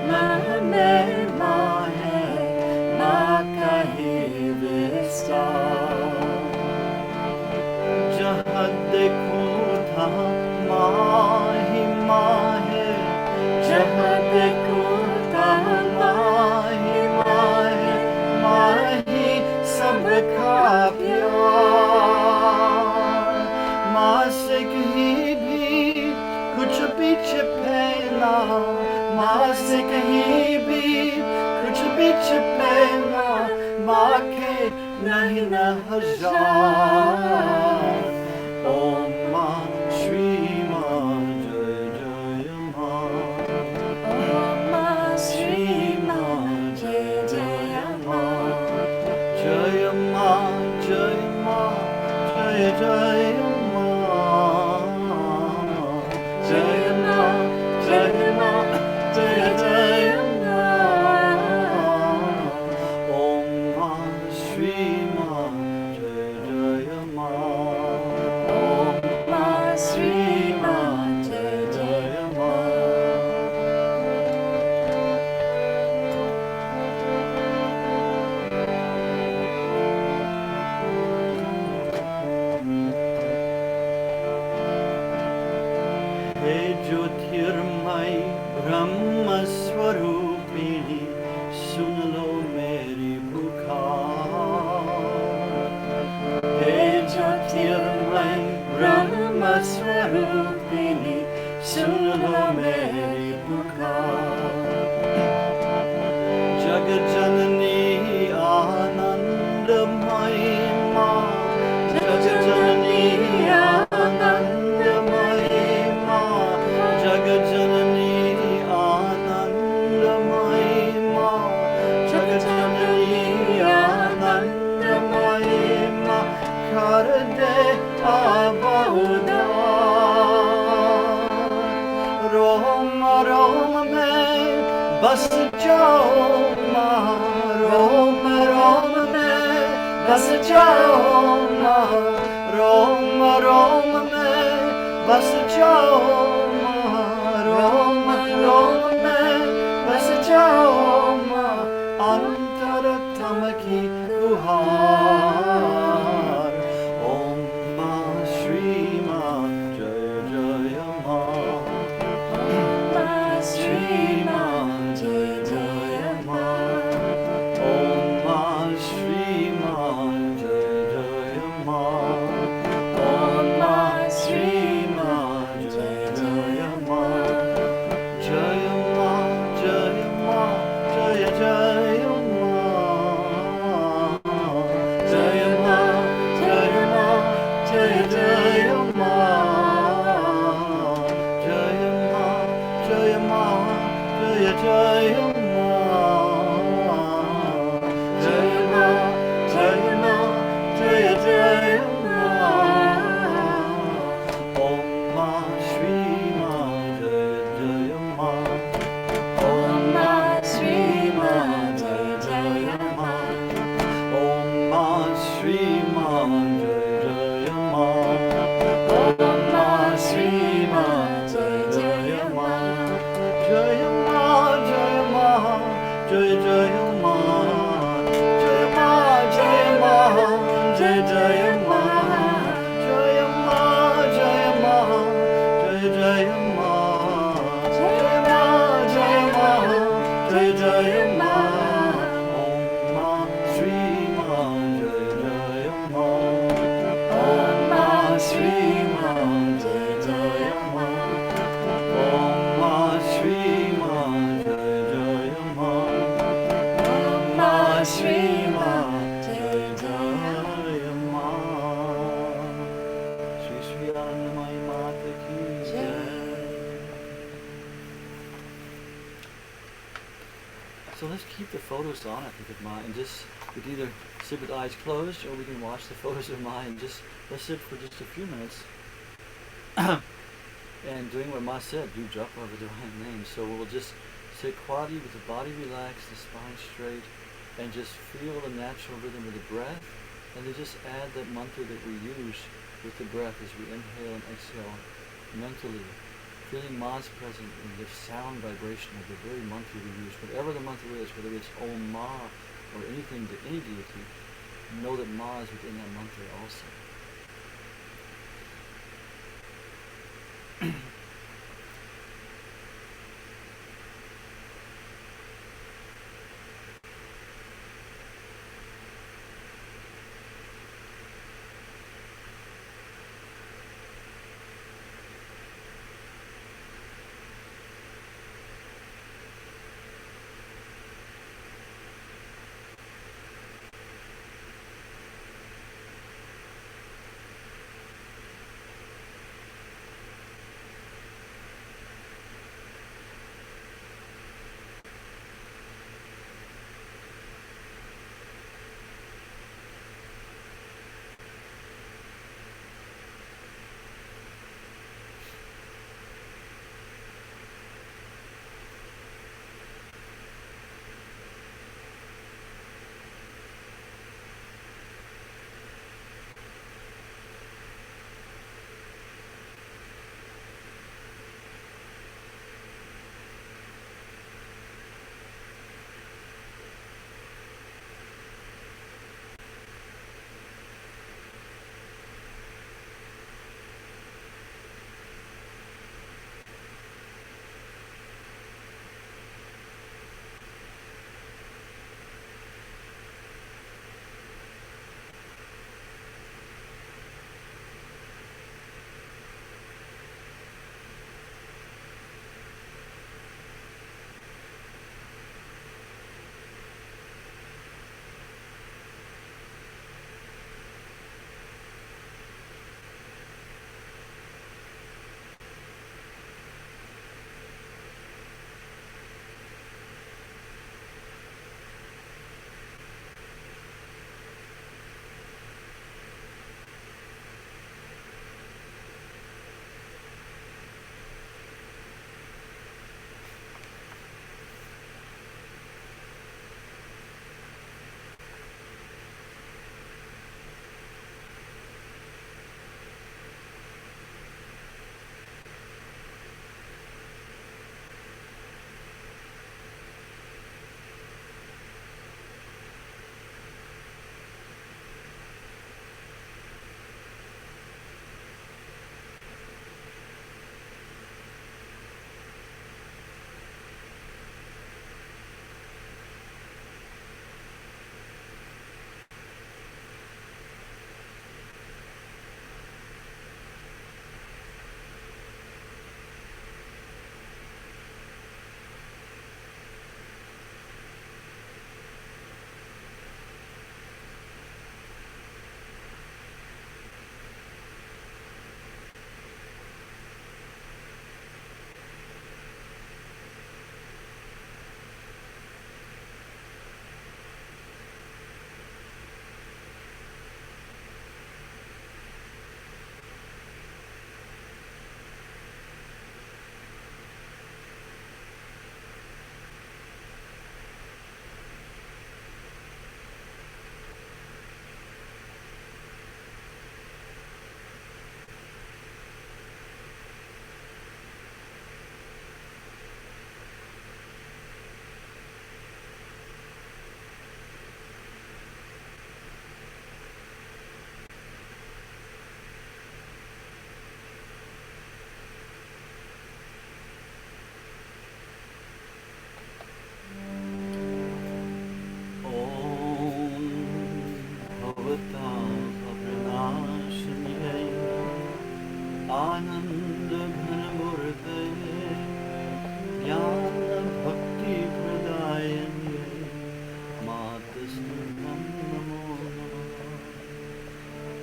नभ में माँ है माँ का ही विस्तार जहाँ देखूं था माँ ही माँ है जहाँ देखूं था माँ ही माँ है माँ ही सबका प्यार माँ से कहीं भी कुछ भी छिपे ना माँ से कहीं भी कुछ भी छिपे ना माँ के नहीं न हजार ओम माँ श्री माँ जय जय माँ ओम माँ श्री माँ जय जय माँ जय माँ जय माँ जय जय माँ जय माँ जय माँ जय जय माँ ओम माँ श्री माँ जय जय माँ ओम माँ श्री माँ जय जय माँ हे ज्योतिर्मयी ब्रह्म स्वरूपिणी सुन लो मेरी पुकार हे ज्योतिर्मयी ब्रह्म स्वरूपिणी सुन लो मेरी पुकार जग जननी आनंदमयी माँ जग जननी आनंदमयी माँ जग जननी आनंदमयी माँ जग जननी आनंदमयी माँ कर दे अब उद्धार रोम रोम में बस जाओ माँ रोम रोम में बस जाओ माँ रोम रोम में बस जाओ माँ रोम रोम में बस जाओ माँ अंतरतम की गुहार ओम माँ श्री माँ जय जय माँ ओम माँ श्री माँ जय जय माँ ओम माँ श्री माँ जय जय माँ ओम माँ श्री माँ जय जय माँ जय माँ जय माँ जय जय माँ जय माँ जय माँ जय जय माँ जय माँ जय माँ जय जय माँ जय माँ जय माँ जय जय माँ ओम माँ श्री माँ जय जय माँ ओम माँ श्री माँ जय जय माँ ओम माँ श्री माँ जय जय माँ ओम माँ श्री माँ जय जय माँ जय माँ जय माँ जय जय माँ जय माँ जय माँ जय जय माँ जय माँ जय माँ जय जय माँ जय माँ जय माँ जय जय माँ ओम माँ श्री माँ जय जय माँ ओम माँ श्री माँ जय जय माँ ओम माँ श्री माँ जय जय माँ ओम माँ श्री माँ जय जय माँ श्री श्री आनंदमयी माता की जय So let's keep the photos on, I think, of Ma, and just, we can either sit with eyes closed, or we can watch the photos of Ma, and just, let's sit for just a few minutes, and doing what Ma said, do japa of the divine name. So we'll just sit quietly with the body relaxed, the spine straight, and just feel the natural rhythm of the breath, and then just add that mantra that we use with the breath as we inhale and exhale mentally, feeling Ma's present in the sound vibration of the very mantra we use. Whatever the mantra is, whether it's Om Ma or anything to any deity, know that Ma is within that mantra also.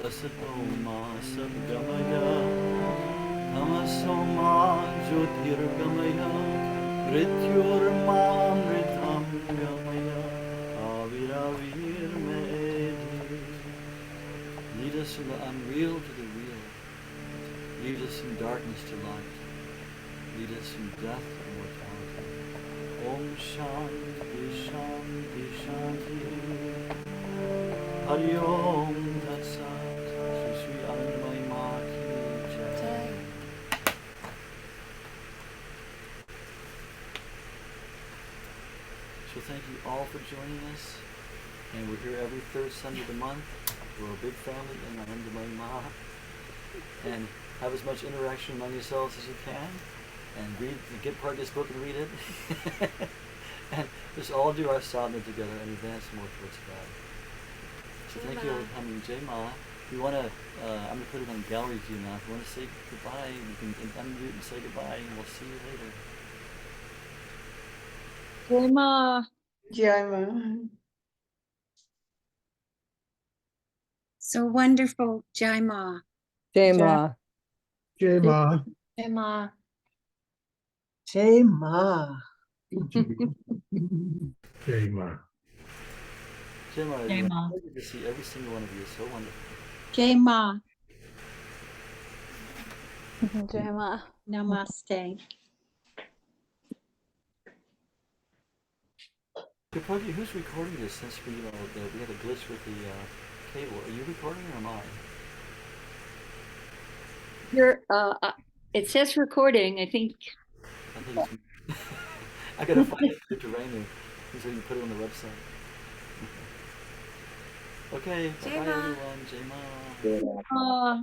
Asato ma sadgamaya, tamaso ma jyotirgamaya, mrityurmamritam gamaya, aviravirmedi. Lead us from the unreal to the real. Lead us from darkness to light. Lead us from death to mortality. Om Shanti Shanti Shanti. Hari Om Tat Sat. Shri Shri Anandamayi Ma Ki Jai. So thank you all for joining us. And we're here every third Sunday of the month. We're a big family in Anandamayi Ma. And have as much interaction among yourselves as you can. And read, get part of this book and read it. And just all do our sadhana together and advance more towards God. So thank you all for coming. Jai Ma. You want to, I'm going to put it on gallery view now. If you want to say goodbye, you can unmute and say goodbye, and we'll see you later. Jai Ma. Jai Ma. So wonderful, Jai Ma. Jai Ma. Jai Ma. Jai Ma. Jai Ma. Jai Ma. Jai Ma, Jai Ma. it's a pleasure to see every single one of you. It's so wonderful. Jai Ma. Jai Ma. Namaste. Kapagi, who's recording this since we, we had a glitch with the cable? Are you recording or am I? You're, it says recording, I think. I think it's I gotta find it to Rainu so you can put it on the website. Okay, bye Jai Ma. everyone. Jai Ma. Uh,